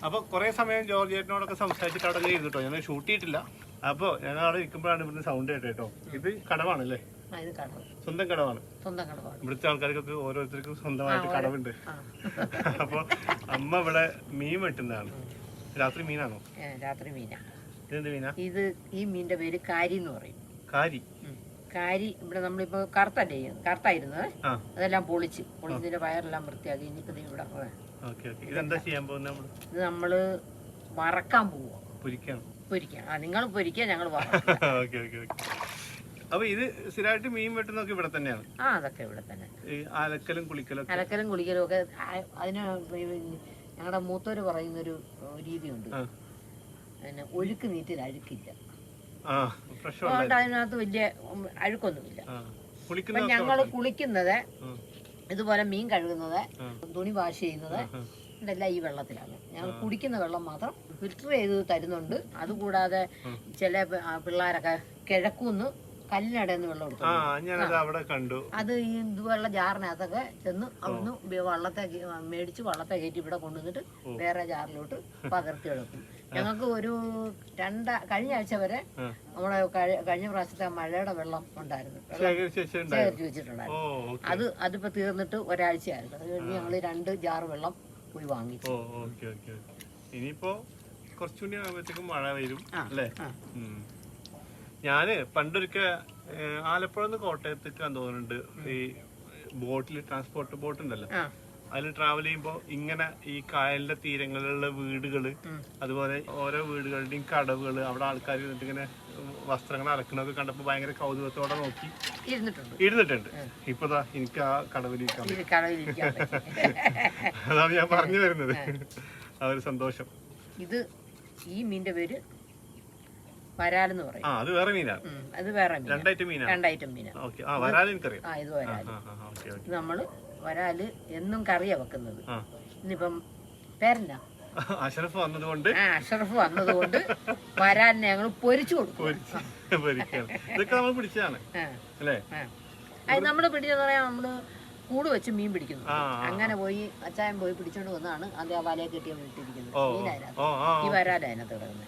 അപ്പോൾ കുറേ സമയം ജോർജ് ചേട്ടനോടൊക്കെ സംസാരിച്ചിട്ട് അവിടെ ഇരുന്നിട്ടോ, ഞാൻ ഷൂട്ട് ചെയ്തിട്ടില്ല. അപ്പോൾ ഞാൻ അവിടെ ഇരിക്കുമ്പോഴാണ് ഇവിടുന്ന് സൗണ്ട് കേട്ടോ. ഇത് കടവാണല്ലേ? സ്വന്തം കടവാണ്. ഇവിടുത്തെ ആൾക്കാർക്കൊക്കെ ഓരോരുത്തർക്കും സ്വന്തമായിട്ട് കടവുണ്ട്. അപ്പോൾ അമ്മ ഇവിടെ മീൻ വെട്ടുന്നതാണ്. രാത്രി മീനാണോ? രാത്രി മീനാ. ഇതെന്ത് മീനാ? ഇത് ഈ മീനിന്റെ പേര് കാരി എന്ന് പറയും. കാരി. കാരി ഇവിടെ നമ്മളിപ്പോ കറുത്തായിരുന്നത്, അതെല്ലാം പൊളിച്ചതിന്റെ വയറെല്ലാം വൃത്തിയാക്കി. ഇനിയിപ്പോ ഇവിടെ ഇതെന്താ ചെയ്യാൻ പോകുന്നത്? ഇത് നമ്മള് വറക്കാൻ പോവാ. പൊരിക്കാം. നിങ്ങൾ പൊരിക്കുക, ഞങ്ങൾ അപ്പൊ ഇത് സ്ഥിരമായിട്ട് മീൻ വെട്ടുന്നൊക്കെ ഇവിടെ തന്നെയാണ്? അതൊക്കെ ഇവിടെ തന്നെ. അലക്കലും കുളിക്കലും ഒക്കെ അതിന് ഞങ്ങളുടെ മൂത്തോര് പറയുന്നൊരു രീതിയുണ്ട്, ഒഴുക്ക് നീറ്റിൽ അഴുക്കില്ല. അതുകൊണ്ട് അതിനകത്ത് വലിയ അഴുക്കൊന്നുമില്ല. ഞങ്ങൾ കുളിക്കുന്നത് ഇതുപോലെ, മീൻ കഴുകുന്നത്, തുണി വാഷ് ചെയ്യുന്നത് ഇതെല്ലാം ഈ വെള്ളത്തിലാണ്. ഞങ്ങൾ കുടിക്കുന്ന വെള്ളം മാത്രം ഫിൽറ്റർ ചെയ്ത് തരുന്നുണ്ട്. അതുകൂടാതെ ചില പിള്ളേരൊക്കെ കിഴക്കൂന്ന് കല്ലിനടന്ന് വെള്ളം എടുക്കും. അത് ഈ ഇതുപോലുള്ള ജാറിനകത്തൊക്കെ ചെന്ന് അവിടുന്ന് മേടിച്ച് വള്ളത്തെ കയറ്റി ഇവിടെ കൊണ്ടുവന്നിട്ട് വേറെ ജാറിലോട്ട് പകർത്തി എടുക്കും. ഞങ്ങൾക്ക് ഒരു കഴിഞ്ഞ ആഴ്ച വരെ നമ്മുടെ കഴിഞ്ഞ പ്രാവശ്യത്തെ മഴയുടെ വെള്ളം ഉണ്ടായിരുന്നു, ശേഖരിച്ച് വെച്ചിട്ടുണ്ടായിരുന്നു. അതിപ്പോ തീർന്നിട്ട് ഒരാഴ്ചയായിരുന്നു. അത് കഴിഞ്ഞ് ഞങ്ങൾ 2 ജാറ് വെള്ളം പോയി വാങ്ങി. ഇനിയിപ്പോ കുറച്ചുകൂടി ആകുമ്പോഴത്തേക്കും മഴ വരും അല്ലേ? ഞാന് പണ്ടൊരിക്ക ആലപ്പുഴ നിന്ന് കോട്ടയത്തേക്ക് തോന്നുന്നുണ്ട്, ഈ ബോട്ടിൽ ട്രാൻസ്പോർട്ട് ബോട്ട് ഉണ്ടല്ലോ, അതിൽ ട്രാവൽ ചെയ്യുമ്പോ ഇങ്ങനെ ഈ കായലിന്റെ തീരങ്ങളിലുള്ള വീടുകള്, അതുപോലെ ഓരോ വീടുകളുടെയും കടവുകള്, അവിടെ ആൾക്കാർ ഇങ്ങനെ വസ്ത്രങ്ങൾ അലക്കണൊക്കെ കണ്ടപ്പോ ഭയങ്കര കൗതുകത്തോടെ നോക്കി ഇരുന്നിട്ടുണ്ട്. ഇപ്പതാ എനിക്ക് ആ കടവിലിരിക്കാൻ, അതാണ് ഞാൻ പറഞ്ഞു വരുന്നത്. ആ ഒരു സന്തോഷം. ഇത് ഈ മീനിന്റെ പേര് വരാലെന്ന് പറയും. അത് വേറെ മീനാണ്. അത് വേറെ രണ്ടൈറ്റം മീനാണ്. ഇത് വരാല്. നമ്മള് വരാല് എന്നും കറിയാ വെക്കുന്നത്. ഇന്നിപ്പം പേരെന്നാ അഷറഫ് വന്നതുകൊണ്ട് വരാലിനെ ഞങ്ങൾ പൊരിച്ചു കൊടുക്കും. അത് നമ്മള് പിടിച്ചെന്ന് പറയാ, നമ്മള് കൂട് വെച്ച് മീൻ പിടിക്കുന്നു. അങ്ങനെ പോയി അച്ചായൻ പോയി പിടിച്ചോണ്ട് വന്നാണ് അത് ആ വലയെ കെട്ടിയ വീട്ടിരിക്കുന്നത്. ഈ വരാല അതിനകത്ത് കിടക്കുന്നത്.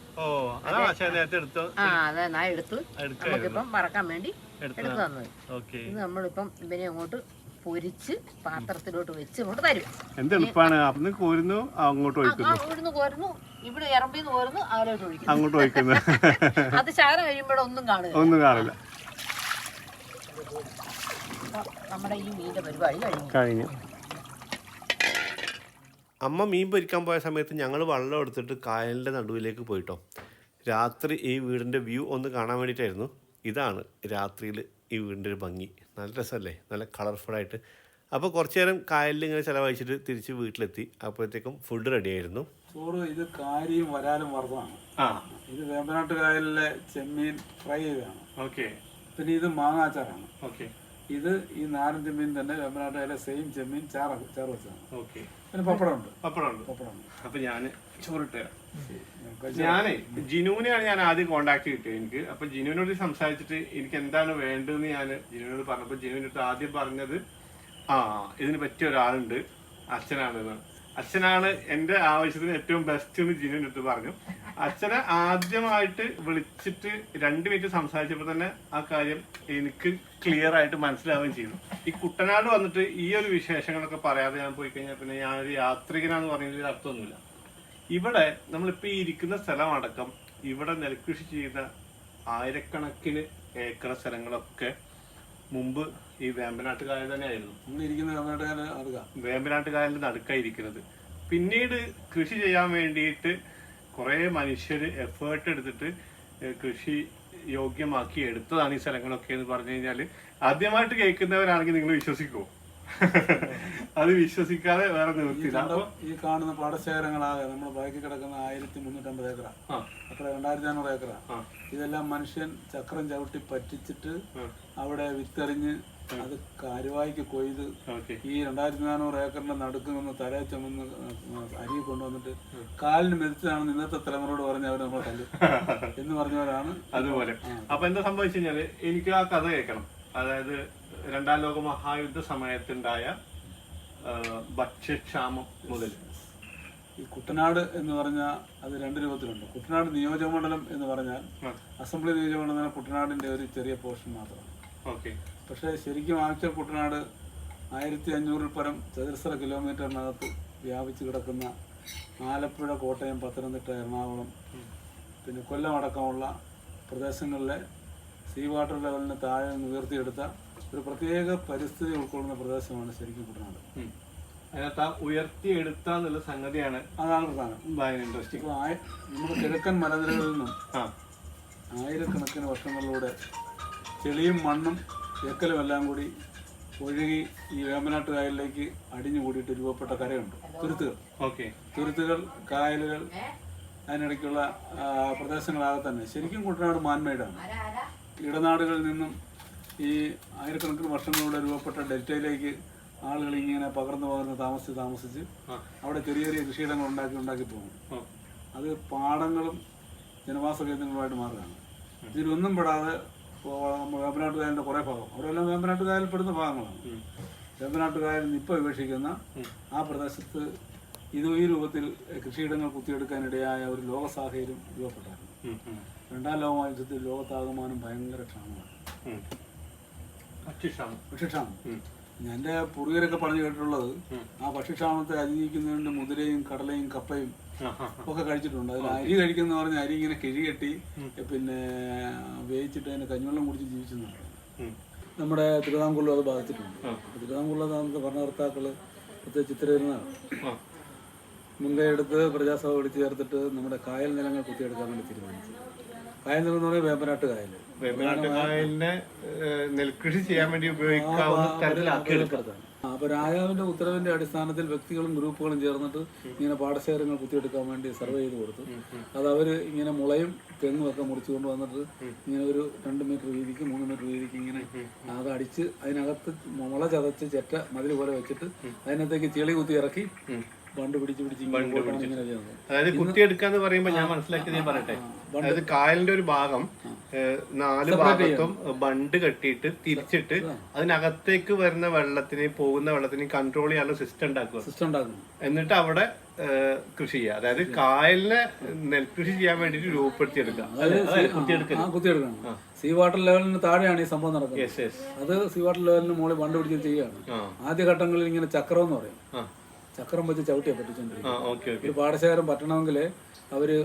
അതെ, ഞാൻ എടുത്ത് നമുക്കിപ്പം വറക്കാൻ വേണ്ടി എടുത്തു തന്നത്. ഇത് നമ്മളിപ്പം ഇവനെ അങ്ങോട്ട് പൊരിച്ച് പാത്രത്തിലോട്ട് വെച്ച് അങ്ങോട്ട് തരും. ഇവിടുന്ന് കോരുന്നു, ഇവിടെ ഇറമ്പിന്ന് കോരുന്നു, അങ്ങോട്ട് ഒഴിക്കുന്നു. അത് ശകലം കഴിയുമ്പോഴൊന്നും കാണില്ല. നമ്മുടെ ഈ മീനിന്റെ പരിപാടി കഴിഞ്ഞു. അമ്മ മീൻ പൊരിക്കാൻ പോയ സമയത്ത് ഞങ്ങൾ വെള്ളം എടുത്തിട്ട് കായലിൻ്റെ നടുവിലേക്ക് പോയിട്ടോ. രാത്രി ഈ വീടിൻ്റെ വ്യൂ ഒന്ന് കാണാൻ വേണ്ടിയിട്ടായിരുന്നു. ഇതാണ് രാത്രിയിൽ ഈ വീടിൻ്റെ ഒരു ഭംഗി. നല്ല രസമല്ലേ, നല്ല കളർഫുള്ളായിട്ട്. അപ്പോൾ കുറച്ച് നേരം കായലിൽ ഇങ്ങനെ ചിലവഴിച്ചിട്ട് തിരിച്ച് വീട്ടിലെത്തി. അപ്പോഴത്തേക്കും ഫുഡ് റെഡി ആയിരുന്നു. ചോറ് ഇത് കാരിയും വരാലും വറുത്തതാണ്. ഇത് വേമ്പനാട്ട് കായലിലെ ചെമ്മീൻ ഫ്രൈ ചെയ്തതാണ്. പിന്നെ ഇത് മാങ്ങാച്ചാറാണ്. ഇത് ഈ നാടൻ ചെമ്മീൻ തന്നെ വേമ്പനാട്ട് കായലിലെ സെയിം ചെമ്മീൻ ചാറ് വെച്ചതാണ്. പിന്നെ പപ്പടമുണ്ട്. അപ്പൊ ഞാന് ചോറിട്ട് ഞാനേ ജിനുവിനെയാണ് ഞാൻ ആദ്യം കോണ്ടാക്ട് കിട്ടിയത് എനിക്ക്. അപ്പൊ ജിനുവിനോട് സംസാരിച്ചിട്ട് എനിക്ക് എന്താണ് വേണ്ടതെന്ന് ഞാൻ ജിനുവിനോട് പറഞ്ഞപ്പോ ജിനുവിനടുത്ത് ആദ്യം പറഞ്ഞത് ഇതിന് പറ്റിയ ഒരാളുണ്ട്, അച്ഛനാണെന്ന്. അച്ഛനാണ് എന്റെ ആവശ്യത്തിന് ഏറ്റവും ബെസ്റ്റ് എന്ന് ജിനുവിന്റെ അടുത്ത് പറഞ്ഞു. അച്ഛനെ ആദ്യമായിട്ട് വിളിച്ചിട്ട് 2 മിനിറ്റ് സംസാരിച്ചപ്പോ തന്നെ ആ കാര്യം എനിക്ക് ക്ലിയർ ആയിട്ട് മനസ്സിലാവുകയും ചെയ്തു. ഈ കുട്ടനാട് വന്നിട്ട് ഈ ഒരു വിശേഷങ്ങളൊക്കെ പറയാതെ ഞാൻ പോയി കഴിഞ്ഞാൽ പിന്നെ ഞാനൊരു യാത്രികനാന്ന് പറയുന്നതിൽ അർത്ഥമൊന്നുമില്ല. ഇവിടെ നമ്മളിപ്പോൾ ഈ ഇരിക്കുന്ന സ്ഥലം അടക്കം ഇവിടെ നെൽകൃഷി ചെയ്യുന്ന ആയിരക്കണക്കിന് ഏക്കർ സ്ഥലങ്ങളൊക്കെ മുമ്പ് ഈ വേമ്പനാട്ട് കായൽ തന്നെയായിരുന്നു. വേമ്പനാട്ട് കായലിന്റെ നടുക്കായിരിക്കുന്നത്. പിന്നീട് കൃഷി ചെയ്യാൻ വേണ്ടിയിട്ട് കുറേ മനുഷ്യർ എഫേർട്ട് എടുത്തിട്ട് കൃഷി യോഗ്യമാക്കി എടുത്തതാണ് ഈ സ്ഥലങ്ങളൊക്കെ എന്ന് പറഞ്ഞു കഴിഞ്ഞാൽ ആദ്യമായിട്ട് കേൾക്കുന്നവരാണെങ്കിൽ നിങ്ങൾ വിശ്വസിക്കുമോ? അത് വിശ്വസിക്കാതെ വേറെ നിവൃത്തിയില്ല. അപ്പൊ ഈ കാണുന്ന പാടശേഖരങ്ങളാകെ നമ്മുടെ ബാക്കി കിടക്കുന്ന 1350 ഏക്കറാ, അത്ര 2400 ഏക്കറാ. ഇതെല്ലാം മനുഷ്യൻ ചക്രം ചവിട്ടി പറ്റിച്ചിട്ട് അവിടെ വിത്തെറിഞ്ഞ് അത് കരുവായിക്ക് കൊയ്ത് ഈ 2400 ഏക്കറിന്റെ നടുക്ക് നിന്ന് തലയെ ചുമന്ന് അരി കൊണ്ടുവന്നിട്ട് കാലിന് മെതിച്ചതാണെന്ന് ഇന്നത്തെ തലമുറയോട് പറഞ്ഞ അവർ നമ്മളെ കല്ല് എന്ന് പറഞ്ഞവരാണ്. അതുപോലെ അപ്പൊ എന്താ സംഭവിച്ചു കഴിഞ്ഞാല് എനിക്ക് ആ കഥ കേൾക്കണം. അതായത് 2ാം ലോക മഹായുദ്ധ സമയത്തുണ്ടായ ഭക്ഷ്യക്ഷാമം മുതൽ ഈ കുട്ടനാട് എന്ന് പറഞ്ഞാൽ അത് 2 രൂപത്തിലുണ്ട്. കുട്ടനാട് നിയോജകമണ്ഡലം എന്ന് പറഞ്ഞാൽ അസംബ്ലി നിയോജകമണ്ഡലം കുട്ടനാടിന്റെ ഒരു ചെറിയ പോർഷൻ മാത്രമാണ്. ഓക്കെ. പക്ഷേ ശരിക്കും ആക്ച്വൽ കുട്ടനാട് 1500 പരം ചതുരശ്ര കിലോമീറ്ററിനകത്ത് വ്യാപിച്ചു കിടക്കുന്ന ആലപ്പുഴ, കോട്ടയം, പത്തനംതിട്ട, എറണാകുളം, പിന്നെ കൊല്ലം അടക്കമുള്ള പ്രദേശങ്ങളിലെ സീ വാട്ടർ ലെവലിന് താഴെ നിന്ന് ഉയർത്തിയെടുത്ത ഒരു പ്രത്യേക പരിസ്ഥിതി ഉൾക്കൊള്ളുന്ന പ്രദേശമാണ് ശരിക്കും കുട്ടനാട്. അതിനകത്ത് ആ ഉയർത്തിയെടുത്താന്നുള്ള സംഗതിയാണ് അതാണ് പ്രധാനം. ഭയങ്കര ഇൻട്രസ്റ്റിംഗ്. ഇപ്പോൾ നമ്മുടെ കിഴക്കൻ മലനിരകളിൽ നിന്നും ആയിരക്കണക്കിന് വർഷങ്ങളിലൂടെ ചെളിയും മണ്ണും എക്കലും എല്ലാം കൂടി ഒഴുകി ഈ വേമ്പനാട്ട് കായലിലേക്ക് അടിഞ്ഞു കൂടിയിട്ട് രൂപപ്പെട്ട കരയുണ്ട്, തുരുത്തുകൾ. തുരുത്തുകൾ, കായലുകൾ, അതിനിടയ്ക്കുള്ള പ്രദേശങ്ങളാകെ തന്നെ ശരിക്കും കുട്ടനാട് മാൻമെയ്ഡാണ്. ഇടനാടുകളിൽ നിന്നും ഈ ആയിരക്കണക്കിന് വർഷങ്ങളിലൂടെ രൂപപ്പെട്ട ഡെൽറ്റയിലേക്ക് ആളുകൾ ഇങ്ങനെ പകർന്ന് താമസിച്ച് അവിടെ ചെറിയ ചെറിയ കൃഷിയിടങ്ങൾ ഉണ്ടാക്കി പോകും. അത് പാടങ്ങളും ജനവാസ കേന്ദ്രങ്ങളുമായിട്ട് മാറുകയാണ്. ഇതിലൊന്നും പെടാതെ വേമ്പനാട്ട് കായലിൻ്റെ കുറേ ഭാഗം, അവിടെയെല്ലാം വേമ്പനാട്ട് കായലിൽ പെടുന്ന ഭാഗങ്ങളാണ്. വേമ്പനാട്ട് കായലിൽ ഇപ്പോൾ വിവക്ഷിക്കുന്ന ആ പ്രദേശത്ത് ഈ രൂപത്തിൽ കൃഷിയിടങ്ങൾ കുത്തിയെടുക്കാനിടയായ ഒരു ലോക സാഹചര്യം രൂപപ്പെട്ടായിരുന്നു. 2ാം ലോക മഹായുദ്ധത്തിൽ ലോകത്താകമാനം ഭയങ്കര ക്ഷാമമാണ്, ഭക്ഷ്യക്ഷാമം. എൻ്റെ പൂർവികരൊക്കെ പറഞ്ഞു കേട്ടിട്ടുള്ളത് ആ ഭക്ഷ്യക്ഷാമത്തെ അതിജീവിക്കുന്നതിന് മുതിരയും കടലയും കപ്പയും ഒക്കെ കഴിച്ചിട്ടുണ്ട്. അതിൽ അരി കഴിക്കുന്ന പറഞ്ഞാൽ അരി ഇങ്ങനെ കിഴികെട്ടി പിന്നെ വേവിച്ചിട്ട് അതിന് കഞ്ഞിവെള്ളം കുടിച്ച് ജീവിച്ചെന്നാണ്. നമ്മുടെ തിരുവിതാംകൂറിലും അത് ബാധിച്ചിട്ടുണ്ട്. തിരുവിതാംകൂറിലെ നമുക്ക് ഭരണകർത്താക്കള് പ്രത്യേകിച്ച് ചിത്രയിരുന്നാണ് മുൻകൈയെടുത്ത് പ്രജാസഭ വിളിച്ചു ചേർത്തിട്ട് നമ്മുടെ കായൽ നിലങ്ങൾ കുത്തിയെടുക്കാൻ വേണ്ടി തീരുമാനിച്ചു. കായൽ നിലം എന്ന് പറഞ്ഞാൽ വേമ്പനാട്ട് കായൽ. വേമ്പനാട്ട് കായലിനെ നെൽകൃഷി ചെയ്യാൻ വേണ്ടി ഉപയോഗിക്കാവുന്ന തരത്തിലാക്കി എടുക്കാം. അപ്പൊ രാജാവിന്റെ ഉത്തരവിന്റെ അടിസ്ഥാനത്തിൽ വ്യക്തികളും ഗ്രൂപ്പുകളും ചേർന്നിട്ട് ഇങ്ങനെ പാടശേഖരങ്ങൾ കുത്തിയെടുക്കാൻ വേണ്ടി സർവേ ചെയ്ത് കൊടുത്തു. അത് അവര് ഇങ്ങനെ മുളയും തെങ്ങും ഒക്കെ മുറിച്ചു കൊണ്ട് വന്നിട്ട് ഇങ്ങനെ ഒരു 2 മീറ്റർ വീതിക്ക് 3 മീറ്റർ വീതിക്ക് ഇങ്ങനെ അത് അടിച്ച് അതിനകത്ത് മുള ചതച്ച് ചെറ്റ മതിൽ പോലെ വെച്ചിട്ട് അതിനകത്തേക്ക് ചെളി കുത്തി ഇറക്കി ബണ്ട് പിടിച്ച് ഇങ്ങനെ ചെയ്യുന്നത്. അതായത് കുത്തിയെടുക്കാന്ന് പറയുമ്പോ ഞാൻ മനസ്സിലാക്കിയത് പറയട്ടെ. അതായത് കായലിന്റെ ഒരു ഭാഗം 4 ഭാഗത്തും ബണ്ട് കെട്ടിയിട്ട് തിരിച്ചിട്ട് അതിനകത്തേക്ക് വരുന്ന പോകുന്ന വെള്ളത്തിന് കൺട്രോൾ ചെയ്യാനുള്ള സിസ്റ്റം ഉണ്ടാക്കുക. എന്നിട്ട് അവിടെ കൃഷി ചെയ്യുക. അതായത് കായലിനെ നെൽകൃഷി ചെയ്യാൻ വേണ്ടിട്ട് രൂപപ്പെടുത്തിയെടുക്കുക. കുത്തിയെടുക്കണം. സീ വാട്ടർ ലെവലിന് താഴെയാണ് ഈ സംഭവം നടക്കുന്നത്. അത് സീ വാട്ടർ ലെവലിന് മുകളിൽ ബണ്ട് പിടിച്ച് ചെയ്യുകയാണ്. ആദ്യഘട്ടങ്ങളിൽ ഇങ്ങനെ ചക്രം എന്ന് പറയും, ചക്രം വെച്ച് ചവിട്ടിയാ പറ്റിച്ചോണ്ടിരിക്കും. ഒരു പാടശേഖരം പറ്റണമെങ്കിൽ അവര്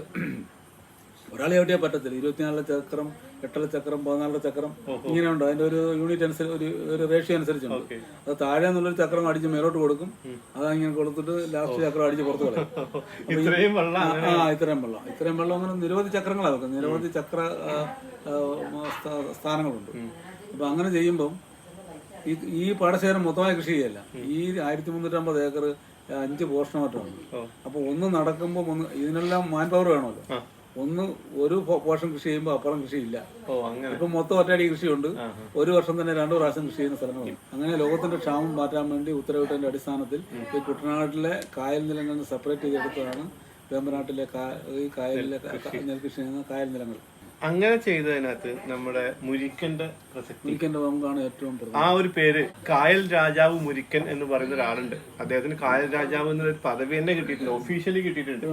ഒരാളെ ചവിട്ടിയാൽ പറ്റത്തില്ല. 24 ചക്രം, 8 ചക്രം, 14 ചക്രം ഇങ്ങനെയുണ്ട്. അതിന്റെ ഒരു യൂണിറ്റ് അനുസരിച്ച് ഒരു റേഷ്യോ അനുസരിച്ചുണ്ട്. അത് താഴെ നിന്നുള്ളൊരു ചക്രം അടിച്ച് മേലോട്ട് കൊടുക്കും. അതങ്ങനെ കൊടുത്തിട്ട് ലാസ്റ്റ് ചക്രം അടിച്ച് പുറത്ത് കളയും. ഇത്രയും വെള്ളം അങ്ങനെ നിരവധി ചക്രങ്ങളാണ് വെക്കുന്നത്. നിരവധി ചക്ര സ്ഥാനങ്ങളുണ്ട്. അപ്പൊ അങ്ങനെ ചെയ്യുമ്പം ഈ പാടശേഖരം മൊത്തമായി കൃഷി ചെയ്യല്ല. ഈ 1350 ഏക്കർ 5 പോർഷനായിട്ടാണ്. അപ്പൊ ഒന്ന് നടക്കുമ്പോൾ ഇതിനെല്ലാം മാൻ പവർ വേണമല്ലോ. ഒരു പോർഷൻ കൃഷി ചെയ്യുമ്പോൾ അപ്പുറം കൃഷിയില്ല. ഇപ്പൊ മൊത്തം ഒറ്റയടി കൃഷിയുണ്ട്. ഒരു വർഷം തന്നെ 2 പ്രാവശ്യം കൃഷി ചെയ്യുന്ന സ്ഥലങ്ങളുണ്ട്. അങ്ങനെ ലോകത്തിന്റെ ക്ഷാമം മാറ്റാൻ വേണ്ടി ഉത്തരവിട്ടതിന്റെ അടിസ്ഥാനത്തിൽ ഈ കുട്ടനാട്ടിലെ കായൽ നിലങ്ങളിൽ സെപ്പറേറ്റ് ചെയ്തെടുത്തതാണ് വേമ്പനാട്ടിലെ ഈ കായലിലെ നെൽകൃഷി ചെയ്യുന്ന കായൽ നിലങ്ങൾ. അങ്ങനെ ചെയ്തതിനകത്ത് നമ്മുടെ മുരിക്കന്റെ പ്രസക്തി, മുരിക്കന്റെ പങ്കാണ് ഏറ്റവും പ്രധാനം. ആ ഒരു പേര് കായൽ രാജാവ് മുരിക്കൻ എന്ന് പറയുന്ന ഒരാളുണ്ട്. അദ്ദേഹത്തിന് കായൽ രാജാവ് എന്നൊരു പദവി തന്നെ കിട്ടിയിട്ടുണ്ട്, ഒഫീഷ്യലി കിട്ടിയിട്ടുണ്ട്.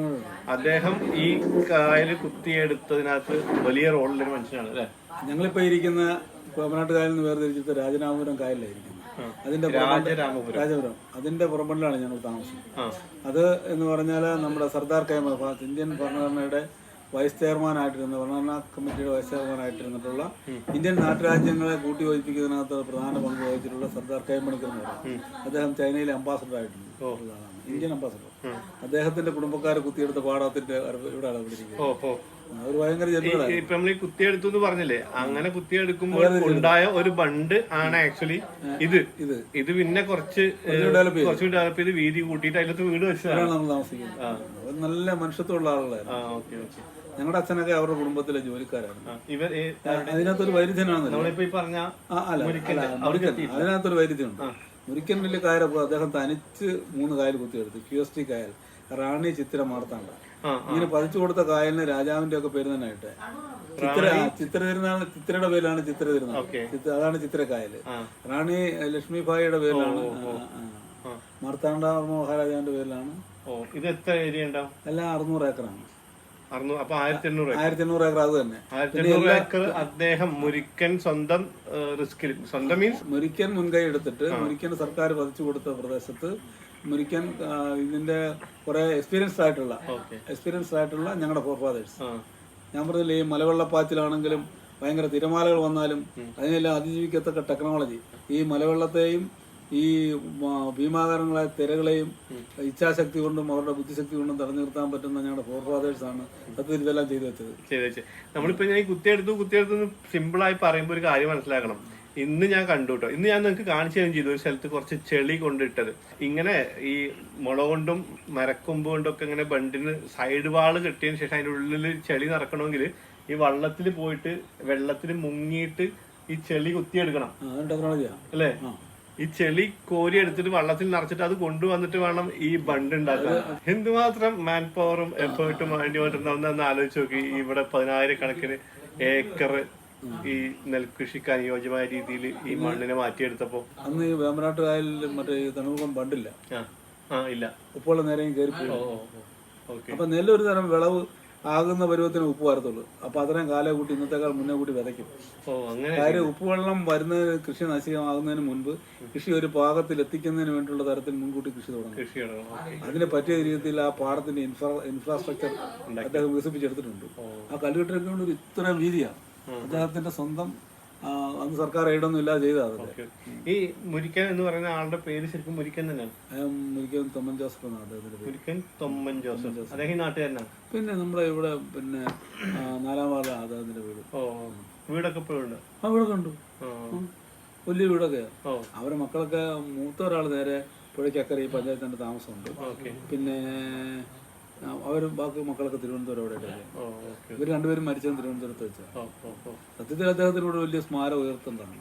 അദ്ദേഹം ഈ കായൽ കുത്തിയെടുത്തതിനകത്ത് വലിയ റോളിലൊരു മനുഷ്യനാണ് അല്ലെ. ഞങ്ങളിപ്പോ ഇരിക്കുന്ന വേമ്പനാട്ട് കായലിൽ നിന്ന് വേർതിരിച്ചിട്ട് രാജരാമപുരം കായലിലായിരിക്കുന്നത്. അതിന്റെ രാജപുരം അതിന്റെ പുറംപണ്ടിലാണ് ഞങ്ങൾ താമസം. അത് എന്ന് പറഞ്ഞാൽ നമ്മുടെ സർദാർ കൈമ ഇന്ത്യൻ ഭരണഘടനയുടെ വൈസ് ചെയർമാനായിട്ടിരുന്ന ഭരണഘടനാ കമ്മിറ്റിയുടെ വൈസ് ചെയർമാനായിട്ടിരുന്നിട്ടുള്ള ഇന്ത്യൻ നാട്ടുരാജ്യങ്ങളെ കൂട്ടിയോജിപ്പിക്കുന്നതിനകത്ത് പ്രധാന പങ്ക് വഹിച്ചിട്ടുള്ള സർദാർ കെ മണിക്കർ എന്ന് പറയും. അദ്ദേഹം ചൈനയിലെ അംബാസഡർ ആയിട്ടുണ്ട്, ഇന്ത്യൻ അംബാസഡർ. അദ്ദേഹത്തിന്റെ കുടുംബക്കാരെ കുത്തിയെടുത്ത പാടത്തിന്റെ ഇവിടെ അളവിലിരിക്കുന്നത് ഒരു ഭയങ്കര ജന്മങ്ങളാണ്. ഇപ്പൊ നമ്മൾ ഈ കുത്തിയെടുത്തു എന്ന് പറഞ്ഞില്ലേ, അങ്ങനെ കുത്തിയെടുക്കുമ്പോൾ ഉണ്ടായ ഒരു ബണ്ട് ആണ് ആക്ച്വലി ഇത് പിന്നെ കുറച്ച് ഡെവലപ്പ് ചെയ്ത് വീതി കൂട്ടിയിട്ട് അതിലത്ത് വീട് വെച്ചതാണ് നമ്മൾ താമസിക്കുന്നത്. നല്ല മനുഷ്യത്വമുള്ള ആളുകളായിരുന്നു. ഞങ്ങളുടെ അച്ഛനൊക്കെ അവരുടെ കുടുംബത്തിലെ ജോലിക്കാരാണ്. അതിനകത്തൊരു വൈരുദ്ധ്യനാണ് അതിനകത്തൊരു വൈരുദ്ധ്യമുണ്ട്. മുരിക്കൻ വലിയ കായലപ്പോൾ അദ്ദേഹം തനിച്ച് 3 കായൽ കുത്തിയെടുത്തു. QST കായൽ, റാണി ചിത്തിര മാർത്താണ്ഡ. ഇങ്ങനെ പതിച്ചു കൊടുത്ത കായലിന് രാജാവിന്റെ ഒക്കെ പേര് തന്നെ ആയിട്ട് ചിത്ര തിരുനാൾ, ചിത്രയുടെ പേരിലാണ് ചിത്ര തിരുനാൾ, അതാണ് ചിത്രക്കായല്. റാണി ലക്ഷ്മിഭായിയുടെ പേരിലാണ്, മാർത്താണ്ഡ മഹാരാജാവിന്റെ പേരിലാണ്. ഇത് എത്ര ഏരിയ ഉണ്ടാവും? എല്ലാം 600 ഏക്കറാണ്. 1800 ഏക്കർ. അത് തന്നെ 1800 ഏക്കർ അദ്ദേഹം മുരിക്കൻ സ്വന്തം റിസ്കിൽ, സ്വന്തം മീൻസ് മുരിക്കൻ മുൻകൈ എടുത്തിട്ട് മുരിക്കൻ സർക്കാർ പതിച്ചു കൊടുത്ത പ്രദേശത്ത് മുരിക്കൻ ഇതിന്റെ കുറെ എക്സ്പീരിയൻസ്ഡ് ആയിട്ടുള്ള ഞങ്ങളുടെ ഫോർഫാദേഴ്സ്, ഞാൻ പറഞ്ഞില്ലേ, ഈ മലവെള്ളപ്പാച്ചിലാണെങ്കിലും ഭയങ്കര തിരമാലകൾ വന്നാലും അതിനെല്ലാം അതിജീവിക്കത്തക്ക ടെക്നോളജി, ഈ മലവെള്ളത്തെയും ഈ ഭീമാകാരങ്ങളായ തിരകളെയും ഇച്ഛാശക്തി കൊണ്ടും അവരുടെ ബുദ്ധിശക്തി കൊണ്ടും തടഞ്ഞു നിർത്താൻ പറ്റുന്ന ഞങ്ങളുടെ ഫോർഫാദേഴ്സ് ആണ് സത്യത്തിൽ ഇതെല്ലാം ചെയ്തു വെച്ചത്. നമ്മളിപ്പോ ഞാൻ കുത്തിയെടുത്തു സിമ്പിളായി പറയുമ്പോൾ ഒരു കാര്യം മനസ്സിലാക്കണം. ഇന്ന് ഞാൻ കണ്ടു കേട്ടോ, ഇന്ന് ഞാൻ നിങ്ങൾക്ക് കാണിച്ചു തരും ചെയ്തു. ഒരു സ്ഥലത്ത് കുറച്ച് ചെളി കൊണ്ടിട്ടത് ഇങ്ങനെ ഈ മുള കൊണ്ടും മരക്കൊമ്പ് കൊണ്ടും ഒക്കെ ഇങ്ങനെ ബണ്ടിന് സൈഡ് വാള് കെട്ടിയതിന് ശേഷം അതിന്റെ ഉള്ളിൽ ചെളി നിറക്കണമെങ്കിൽ ഈ വള്ളത്തിൽ പോയിട്ട് വെള്ളത്തിൽ മുങ്ങിയിട്ട് ഈ ചെളി കുത്തിയെടുക്കണം അല്ലേ? ഈ ചെളി കോരി എടുത്തിട്ട് വള്ളത്തിൽ നിറച്ചിട്ട് അത് കൊണ്ടുവന്നിട്ട് വേണം ഈ ബണ്ട് ഉണ്ടാക്കാൻ. എന്തുമാത്രം മാൻ പവറും എഫേർട്ടും വേണ്ടി വന്നിട്ടുണ്ടാവുന്ന ആലോചിച്ച് നോക്കി. ഇവിടെ 10,000 കണക്കിന് ഏക്കർ ഈ നെൽകൃഷിക്ക് അനുയോജ്യമായ രീതിയിൽ ഈ മണ്ണിനെ മാറ്റിയെടുത്തപ്പോ അന്ന് ഈ വേമ്പനാട്ട് കായലിൽ മറ്റേ തണുപ്പം ബണ്ടില്ല, ഇല്ല, ഉപ്പുള്ള നേരം കയറി പോകും. അപ്പൊ നെല്ലൊരു തരം വിളവ് ആകുന്ന പരുവത്തിന് ഉപ്പ് വരത്തുള്ളൂ. അപ്പൊ അത്രയും കാലം കൂട്ടി ഇന്നത്തെക്കാൾ മുന്നേ കൂട്ടി വിതയ്ക്കും. കാര്യം ഉപ്പുവെള്ളം വരുന്ന കൃഷി നശികമാകുന്നതിന് മുൻപ് കൃഷി ഒരു പാകത്തിൽ എത്തിക്കുന്നതിന് വേണ്ടിയുള്ള തരത്തിൽ മുൻകൂട്ടി കൃഷി തുടങ്ങും. അതിന് പറ്റിയ രീതിയിൽ ആ പാടത്തിന്റെ ഇൻഫ്രാസ്ട്രക്ചർ അദ്ദേഹം വികസിപ്പിച്ചെടുത്തിട്ടുണ്ട്. ആ കല്ലുകെട്ടൊക്കെ കൊണ്ട് ഒരു ഇത്രയും വീതിയാണ്. അദ്ദേഹത്തിന്റെ സ്വന്തം അന്ന് സർക്കാർ എയ്ഡൊന്നും ഇല്ലാതെ ചെയ്തതാണ്. ഈ മുരിക്കൻ എന്ന് പറയുന്ന ആളുടെ പേര് ശരിക്കും മുരിക്കൻ തന്നെയാണ്. മുരിക്കൻ തൊമ്മൻ ജോസഫ് എന്നാണ് അദ്ദേഹത്തിന്റെ പേര്. മുരിക്കൻ തൊമ്മൻ ജോസഫ്. അദ്ദേഹം നാട്ടുകാരനാണ്. പിന്നെ നമ്മുടെ ഇവിടെ പിന്നെ 4-ാം വാർഡ് അദ്ദേഹത്തിന്റെ വീട്. വീടൊക്കെ ഇപ്പോഴുണ്ട്? ആ വീടൊക്കെ ഉണ്ട്, വലിയ വീടൊക്കെയാ. അവരെ മക്കളൊക്കെ മൂത്ത ഒരാൾ നേരെ പുഴയ്ക്കക്കരെ ഈ പഞ്ചായത്തിന്റെ താമസമുണ്ട്. പിന്നെ അവരും ബാക്കി മക്കളൊക്കെ തിരുവനന്തപുരം അവിടെ. ഇവർ രണ്ടുപേരും മരിച്ചത് തിരുവനന്തപുരത്ത് വെച്ചാൽ. സത്യത്തിൽ അദ്ദേഹത്തിനോട് വലിയ സ്മാരകം ഉയർത്തുന്നതാണ്.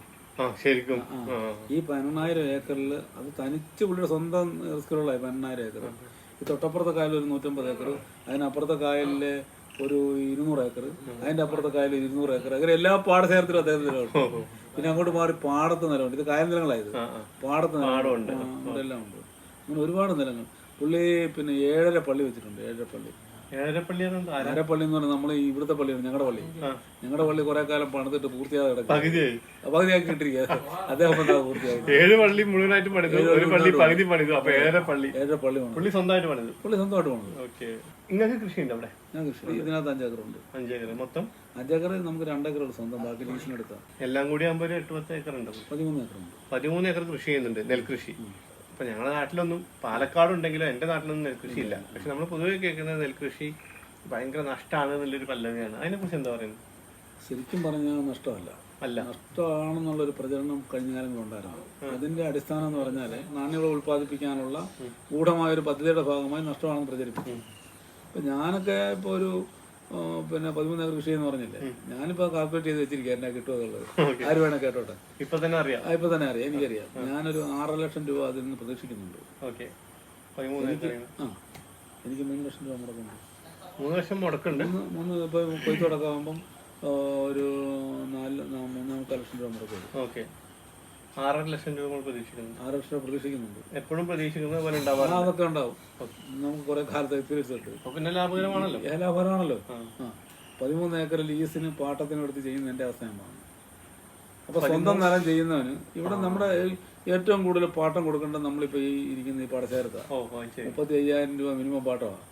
ഈ 18,000 ഏക്കറിൽ അത് തനിച്ച് പുള്ളിയുടെ സ്വന്തം റിസ്കിലുള്ള 18,000 ഏക്കർ. ഈ തൊട്ടപ്പുറത്തെ കായലിൽ ഒരു 150 ഏക്കർ, അതിനപ്പുറത്തെ കായലിലെ ഒരു 200 ഏക്കർ, അതിന്റെ അപ്പുറത്തെ കായലിൽ 200 ഏക്കർ, അങ്ങനെ എല്ലാ പാടശേഖരത്തിലും അദ്ദേഹത്തിനുണ്ട്. പിന്നെ അങ്ങോട്ട് മാറി പാടത്ത് നിലമുണ്ട്. ഇത് കായൽ നിലങ്ങളായത്. പാടത്ത് നിലമുണ്ട്, എല്ലാം ഉണ്ട്. അങ്ങനെ ഒരുപാട് നിലങ്ങൾ. പുള്ളി പിന്നെ 7 പള്ളി വെച്ചിട്ടുണ്ട്. 7 പള്ളി. ഏഴരപ്പള്ളി എന്ന് പറഞ്ഞാൽ നമ്മൾ ഇവിടുത്തെ പള്ളിയാണ്, ഞങ്ങളുടെ പള്ളി കുറെ കാലം പണിതിട്ട് പൂർത്തിയാതെ പകുതിയാക്കി ഇട്ടിരിക്കുക. അദ്ദേഹം പൂർത്തിയാക്കി 7 പള്ളി മുഴുവനായിട്ട് പണിതു, ഒരു പള്ളി പകുതി പണിതു. അപ്പൊ 7 പള്ളി പുള്ളി സ്വന്തമായിട്ട് പണിതു. നിങ്ങൾക്ക് കൃഷി ഉണ്ട് അവിടെ? ഞാൻ കൃഷി ഇതിനകത്ത് 5 ഏക്കറുണ്ട്. 5 ഏക്കർ മൊത്തം? 5 ഏക്കർ നമുക്ക് 2 ഏക്കറുള്ളൂ സ്വന്തം, ബാക്കി ലീസിനെടുത്താൽ. എല്ലാം കൂടി ആകുമ്പോൾ ഒരു 8-10 ഏക്കർ ഉണ്ട്. 13 ഏക്കറുണ്ട്. 13 ഏക്കർ കൃഷി ചെയ്യുന്നുണ്ട്, നെൽകൃഷി. അപ്പൊ ഞങ്ങളുടെ നാട്ടിലൊന്നും, പാലക്കാട് ഉണ്ടെങ്കിലും എന്റെ നാട്ടിലൊന്നും നെൽകൃഷി ഇല്ല. പക്ഷെ നമ്മൾ പൊതുവെ കേൾക്കുന്നത് നെൽകൃഷി ഭയങ്കര നഷ്ടമാണ് എന്നുള്ളൊരു പല്ലവിയാണ്. അതിനെ കുറിച്ച് എന്താ പറയുന്നത്? ശരിക്കും പറഞ്ഞാൽ നഷ്ടമല്ല, നഷ്ടമാണെന്നുള്ളൊരു പ്രചരണം കഴിഞ്ഞ കാലങ്ങളുണ്ടായിരുന്നു. അതിന്റെ അടിസ്ഥാനം എന്ന് പറഞ്ഞാൽ നാണ്യവിള ഉൽപ്പാദിപ്പിക്കാനുള്ള ഗൂഢമായൊരു പദ്ധതിയുടെ ഭാഗമായി നഷ്ടമാണെന്ന് പ്രചരിപ്പിക്കും. ഇപ്പൊ ഞാനൊക്കെ ഇപ്പൊ ഒരു പിന്നെ 13 ഏക്കർ കൃഷി എന്ന് പറഞ്ഞില്ലേ, ഞാനിപ്പോ കാൽക്കുലേറ്റ് ചെയ്ത് വെച്ചിരിക്കുക എന്നെ കിട്ടുമെന്നുള്ളത്. ആര് വേണേ കേട്ടോട്ടെ. ഇപ്പൊ തന്നെ അറിയാം, എനിക്കറിയാം. ഞാനൊരു 6 ലക്ഷം രൂപ അതിൽ നിന്ന് പ്രതീക്ഷിക്കുന്നുണ്ട്. എനിക്ക് 3 ലക്ഷം രൂപ മുടക്കുന്നുണ്ട്. 3 ലക്ഷം മുടക്കുന്നുണ്ട്. 3 ഇപ്പൊ കൊയ്ത്ത് തുടക്കാകുമ്പം ഒരു 4-4 ലക്ഷം രൂപ മുടക്കും. 6 ലക്ഷം രൂപ പ്രതീക്ഷിക്കുന്നു. 6 ലക്ഷം രൂപ പ്രതീക്ഷിക്കുന്നുണ്ട്. എപ്പോഴും പ്രതീക്ഷിക്കുന്നത് പോലെ ഉണ്ടാവാം. അതൊക്കെ ഉണ്ടാവും. നമുക്ക് കുറെ കാലത്ത് എക്സ്പീരിയൻസ് കിട്ടും. പിന്നെ ലാഭകരമാണല്ലോ. 13 ഏക്കർ ലീസിന് പാട്ടത്തിന് എടുത്ത് ചെയ്യുന്ന എന്റെ അവസ്ഥ ഞാൻ പറഞ്ഞു. അപ്പൊ സ്വന്തം നിലം ചെയ്യുന്നവന് ഇവിടെ നമ്മുടെ ഏറ്റവും കൂടുതൽ പാട്ടം കൊടുക്കേണ്ടത് നമ്മളിപ്പോ ഈ ഇരിക്കുന്ന ഈ പാടശേഖരത്താണ്. 35,000 രൂപ മിനിമം പാട്ടമാണ്.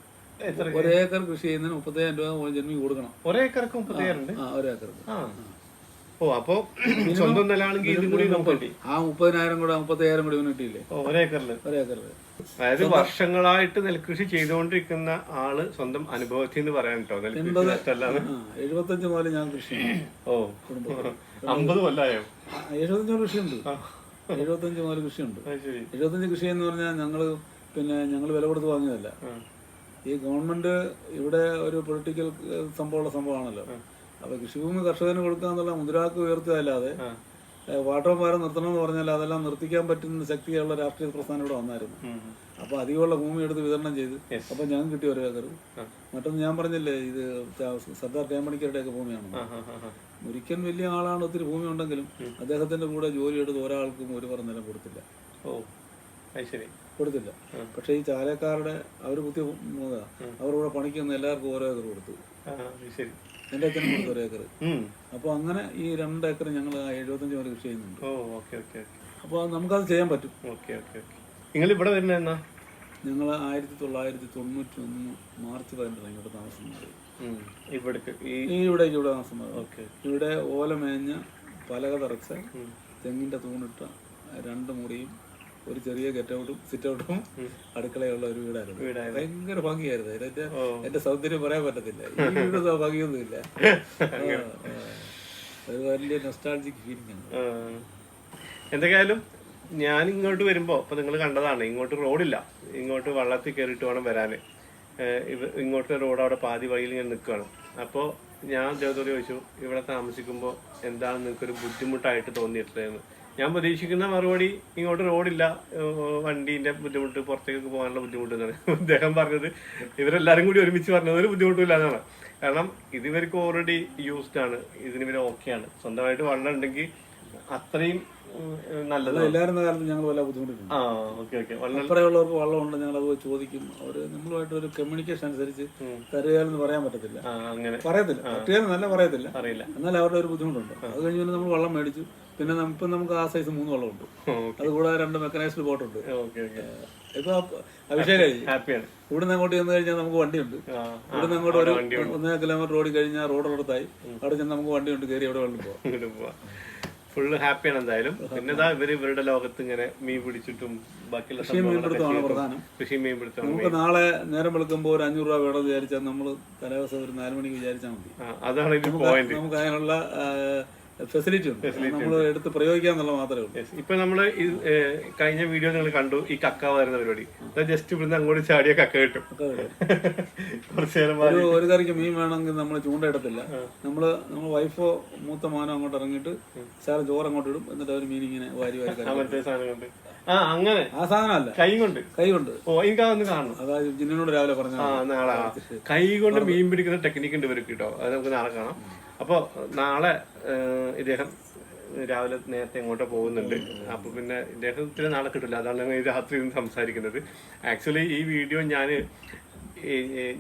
ഒരു ഏക്കർ കൃഷി ചെയ്യുന്നതിന് 35,000 രൂപ ജന്മി കൊടുക്കണം. ഒരേക്കർക്ക് 37 ആ, ഒരു ഏക്കർക്ക്. ഓ അപ്പൊ സ്വന്തം നിലാണെങ്കിൽ ഇതും കൂടി നമുക്ക് കിട്ടി. ആ 30,000 കൂടെ 35,000 കൂടി ഇവന് കിട്ടിയില്ലേ ഒരേക്കറില്. ഒരേക്കറില്. അതായത് വർഷങ്ങളായിട്ട് നെൽകൃഷി ചെയ്തുകൊണ്ടിരിക്കുന്ന ആള് സ്വന്തം അനുഭവത്തിൽ നിന്ന് പറയാൻ കേട്ടോ, നെൽകൃഷി നഷ്ടമല്ലാന്ന്. 75 മുതൽ ഞാൻ കൃഷി. ഓ 50 കൊല്ലായോ? 75 കൃഷിയുണ്ട്. 75 മുതൽ കൃഷിയുണ്ട്. 75 കൃഷി എന്ന് പറഞ്ഞാൽ ഞങ്ങൾ വില കൊടുത്ത് വാങ്ങിയതല്ല. ഈ ഗവൺമെന്റ് ഇവിടെ ഒരു പൊളിറ്റിക്കൽ സംഭവമാണല്ലോ. അപ്പൊ കൃഷിഭൂമി കർഷകന് കൊടുക്കാന്നുള്ള മുദ്രാവാക്യം ഉയർത്തിയതല്ലാതെ വാട്ടവും പാരം നിർത്തണം എന്ന് പറഞ്ഞാൽ അതെല്ലാം നിർത്തിക്കാൻ പറ്റുന്ന ശക്തിയുള്ള രാഷ്ട്രീയ പ്രസ്ഥാനം ഇവിടെ വന്നായിരുന്നു. അപ്പൊ അധികമുള്ള ഭൂമി എടുത്ത് വിതരണം ചെയ്ത് അപ്പൊ ഞങ്ങൾക്ക് കിട്ടിയ ഒരു ഏക്കർ. മറ്റൊന്ന് ഞാൻ പറഞ്ഞില്ലേ, ഇത് സർദാർ കേമണിക്കരുടെയൊക്കെ ഭൂമിയാണ്. മുരിക്കൻ വലിയ ആളാണ്, ഒത്തിരി ഭൂമി ഉണ്ടെങ്കിലും അദ്ദേഹത്തിന്റെ കൂടെ ജോലി എടുത്ത് ഒരാൾക്കും ഒരു പറഞ്ഞാലും കൊടുത്തില്ല. കൊടുത്തില്ല. പക്ഷെ ഈ ചാലക്കാരുടെ അവർ കുത്തിയ അവരുടെ പണിക്കുന്ന എല്ലാവർക്കും ഓരോ ഏക്കർ കൊടുത്തു. എന്റെ അച്ഛനും കൊടുത്തു ഒരു ഏക്കർ. അപ്പൊ അങ്ങനെ ഈ 2 ഏക്കർ ഞങ്ങൾ 75 മുതൽ കൃഷി ചെയ്യുന്നുണ്ട്. അപ്പൊ നമുക്കത് ചെയ്യാൻ പറ്റും. നിങ്ങൾ ഇവിടെ വരുന്ന ഞങ്ങൾ 1991 മാർച്ച് 15 ഇങ്ങോട്ട് താമസം മാറി. ഇവിടെ താമസം മാറി. ഇവിടെ ഓല മേഞ്ഞ പലക തറച്ച തെങ്ങിന്റെ തൂണിട്ട 2 മുറിയും ഒരു ചെറിയ ഗെറ്റൗട്ടും സിറ്റൗട്ടും അടുക്കളയുള്ള ഒരു വീടായിരുന്നു. ഭയങ്കര ഭംഗിയായിരുന്നു. എന്റെ സൗന്ദര്യം പറയാൻ പറ്റത്തില്ല. ഈ വീട് ഭംഗിയൊന്നുമില്ല. ഒരു വലിയ നൊസ്റ്റാൾജിക് ഫീലിംഗ് ആണ്. എന്തൊക്കെയായാലും ഞാൻ ഇങ്ങോട്ട് വരുമ്പോ ഇപ്പൊ നിങ്ങൾ കണ്ടതാണ്, ഇങ്ങോട്ട് റോഡില്ല. ഇങ്ങോട്ട് വള്ളത്തിൽ കയറിയിട്ട് വേണം വരാന്. ഇങ്ങോട്ട് റോഡ് അവിടെ പാതി വഴിയിൽ ഇങ്ങനെ നിൽക്കുകയാണ്. അപ്പോൾ ഞാൻ ജോതോട് ചോദിച്ചു, ഇവിടെ താമസിക്കുമ്പോൾ എന്താണ് നിങ്ങൾക്കൊരു ബുദ്ധിമുട്ടായിട്ട് തോന്നിയിട്ടുള്ളതെന്ന്. ഞാൻ പ്രതീക്ഷിക്കുന്ന മറുപടി, ഇങ്ങോട്ട് റോഡില്ല, വണ്ടീന്റെ ബുദ്ധിമുട്ട്, പുറത്തേക്ക് പോകാനുള്ള ബുദ്ധിമുട്ട് എന്നാണ്. അദ്ദേഹം പറഞ്ഞത് ഇവരെല്ലാരും കൂടി ഒരുമിച്ച് പറഞ്ഞത് ഒരു ബുദ്ധിമുട്ടില്ല എന്നാണ്. കാരണം ഇത് ഇവർക്ക് ഓൾറെഡി യൂസ്ഡ് ആണ്, ഇതിന് ഇവര് ഓക്കെയാണ്. സ്വന്തമായിട്ട് വെള്ളം ഉണ്ടെങ്കിൽ അത്രയും നല്ലത്. എല്ലാവരും കാലത്ത് ഞങ്ങൾ വല്ല ബുദ്ധിമുട്ടില്ല. അപ്പറയുള്ളവർക്ക് വെള്ളം ഉണ്ട്, ഞങ്ങൾ അത് ചോദിക്കും. അവര് നമ്മളുമായിട്ട് ഒരു കമ്മ്യൂണിക്കേഷൻ അനുസരിച്ച് തരുകയെന്ന് പറയാൻ പറ്റത്തില്ല, പറയത്തില്ല. തട്ടുകയെന്ന് നല്ല പറയത്തില്ല, എന്നാൽ അവരുടെ ഒരു ബുദ്ധിമുട്ടുണ്ട്. അത് കഴിഞ്ഞ് പിന്നെ നമ്മൾ വെള്ളം മേടിച്ചു. പിന്നെ ഇപ്പം നമുക്ക് ആ സൈസ് 3 വെള്ളമുണ്ട്. അതുകൂടാതെ 2 മെക്കനൈസ്ഡ് ബോട്ടുണ്ട്. ഇപ്പൊ അഭിഷേക് ഇവിടുന്ന് അങ്ങോട്ട് ചെന്ന് കഴിഞ്ഞാൽ നമുക്ക് വണ്ടിയുണ്ട്. ഇവിടുന്ന് അങ്ങോട്ട് ഒരു 1 കിലോമീറ്റർ ഓടി കഴിഞ്ഞാൽ റോഡുള്ളടത്തായി. അവിടെ ചെന്ന് നമുക്ക് വണ്ടിയുണ്ട്, കയറി അവിടെ വെള്ളം പോവാം. ഫുള്ള് ഹാപ്പിയാണ് എന്തായാലും. പിന്നെ ഇവരുടെ ലോകത്ത് ഇങ്ങനെ മീൻ പിടിച്ചിട്ടും ബാക്കിയുള്ള മീൻപിടുത്തമാണ് പ്രധാനം. കൃഷി മീൻപിടുത്തം. നമുക്ക് നാളെ നേരം വെളുക്കുമ്പോൾ ഒരു 500 രൂപ വേണം വിചാരിച്ചാൽ നമ്മൾ തലേദിവസം ഒരു 4 മണിക്ക് വിചാരിച്ചാൽ മതി. അതാണ് നമുക്ക് അതിനുള്ള ഫെസിലിറ്റി ഉണ്ട്. നമ്മൾ എടുത്ത് പ്രയോഗിക്കാന്നുള്ള മാത്രമേ ഉള്ളൂ. ഇപ്പൊ നമ്മള് കഴിഞ്ഞ വീഡിയോ നിങ്ങൾ കണ്ടു, ഈ കക്ക വരുന്ന പരിപാടി. ജസ്റ്റ് ഇവിടുന്ന് അങ്ങോട്ട് ചാടിയ കക്ക കിട്ടും. കുറച്ചു നേരം ഒരു കറിക്ക് മീൻ വേണമെങ്കിൽ നമ്മൾ ചൂണ്ടയിടത്തില്ല. നമ്മള് വൈഫോ മൂത്ത മാനോ അങ്ങോട്ട് ഇറങ്ങിയിട്ട് ശാല ചോറ് അങ്ങോട്ട് ഇടും. എന്നിട്ട് അവർ മീൻ ഇങ്ങനെ വാരി മറ്റേ സാധനം കൊണ്ട് അങ്ങനെ ആ സാധനമല്ല, കൈ കൊണ്ട്. ഓ എനിക്കതൊന്ന് കാണണം. അതായത് ജിന്നോട് രാവിലെ പറഞ്ഞു നാളെ കൈ കൊണ്ട് മീൻ പിടിക്കുന്ന ടെക്നിക്ക് ഉണ്ട് ഇവർക്ക് കേട്ടോ. അത് നമുക്ക് നാളെ കാണാം. അപ്പോൾ നാളെ ഇദ്ദേഹം രാവിലെ നേരത്തെ എങ്ങോട്ടോ പോകുന്നുണ്ട്. അപ്പോൾ പിന്നെ ഇദ്ദേഹത്തിന് നാളെ കിട്ടില്ല. അതാണ് ഞങ്ങൾ രാത്രി ഇരുന്ന് സംസാരിക്കുന്നത്. ആക്ച്വലി ഈ വീഡിയോ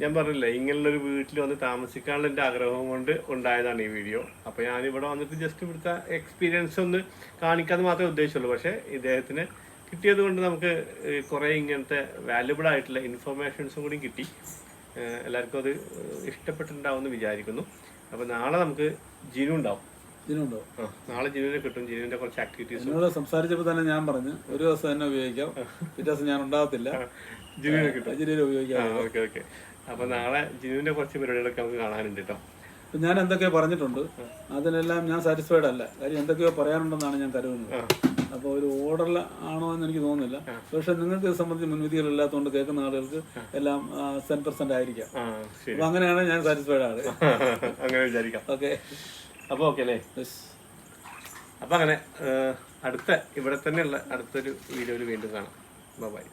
ഞാൻ പറഞ്ഞില്ലേ, ഇങ്ങനെയുള്ളൊരു വീട്ടിൽ വന്ന് താമസിക്കാനുള്ള എൻ്റെ ആഗ്രഹം കൊണ്ട് ഉണ്ടായതാണ് ഈ വീഡിയോ. അപ്പോൾ ഞാനിവിടെ വന്നിട്ട് ജസ്റ്റ് ഇവിടുത്തെ എക്സ്പീരിയൻസ് ഒന്ന് കാണിക്കാതെ മാത്രമേ ഉദ്ദേശിച്ചുള്ളൂ. പക്ഷേ ഇദ്ദേഹത്തിന് കിട്ടിയത് കൊണ്ട് നമുക്ക് കുറേ ഇങ്ങനത്തെ വാല്യുബിൾ ആയിട്ടുള്ള ഇൻഫർമേഷൻസും കൂടി കിട്ടി. എല്ലാവർക്കും അത് ഇഷ്ടപ്പെട്ടിട്ടുണ്ടാവുമെന്ന് വിചാരിക്കുന്നു. അപ്പോൾ നാളെ നമുക്ക് ജിനു ഉണ്ടാവും. നാളെ ജിനുവിനെ കിട്ടും. ജിനുവിന്റെ കുറച്ച് ആക്ടിവിറ്റീസ് എന്നോട് സംസാരിച്ചപ്പോൾ തന്നെ ഞാൻ പറഞ്ഞു, ഒരു ദിവസം തന്നെ ഉപയോഗിക്കാം, പിറ്റേ ദിവസം ഞാൻ ഉണ്ടാകത്തില്ല, ജിനുവിനെ കിട്ടും. ജിനുവിനെ ഉപയോഗിക്കാം. ഓക്കെ. അപ്പൊ നാളെ ജിനുവിന്റെ കുറച്ച് പരിപാടികളൊക്കെ നമുക്ക് കാണാനുണ്ട് കേട്ടോ. ഞാൻ എന്തൊക്കെയോ പറഞ്ഞിട്ടുണ്ട്, അതിനെല്ലാം ഞാൻ സാറ്റിസ്ഫൈഡ് അല്ല. കാര്യം എന്തൊക്കെയോ പറയാനുണ്ടെന്നാണ് ഞാൻ കരുതുന്നത്. അപ്പോൾ ഒരു ഓർഡറിൽ ആണോ എന്ന് എനിക്ക് തോന്നുന്നില്ല. പക്ഷെ നിങ്ങൾക്ക് ഇത് സംബന്ധിച്ച് മുൻവിധികളില്ലാത്തതുകൊണ്ട് കേൾക്കുന്ന ആളുകൾക്ക് എല്ലാം 100% ആയിരിക്കാം. അപ്പൊ അങ്ങനെയാണ് ഞാൻ സാറ്റിസ്ഫൈഡ് ആണ്. അങ്ങനെ വിചാരിക്കാം. ഓക്കെ. അപ്പൊ ഓക്കെ അല്ലേ? അപ്പൊ അങ്ങനെ അടുത്ത ഇവിടെ തന്നെയുള്ള അടുത്തൊരു വീഡിയോയിൽ വീണ്ടും കാണാം. ബൈ.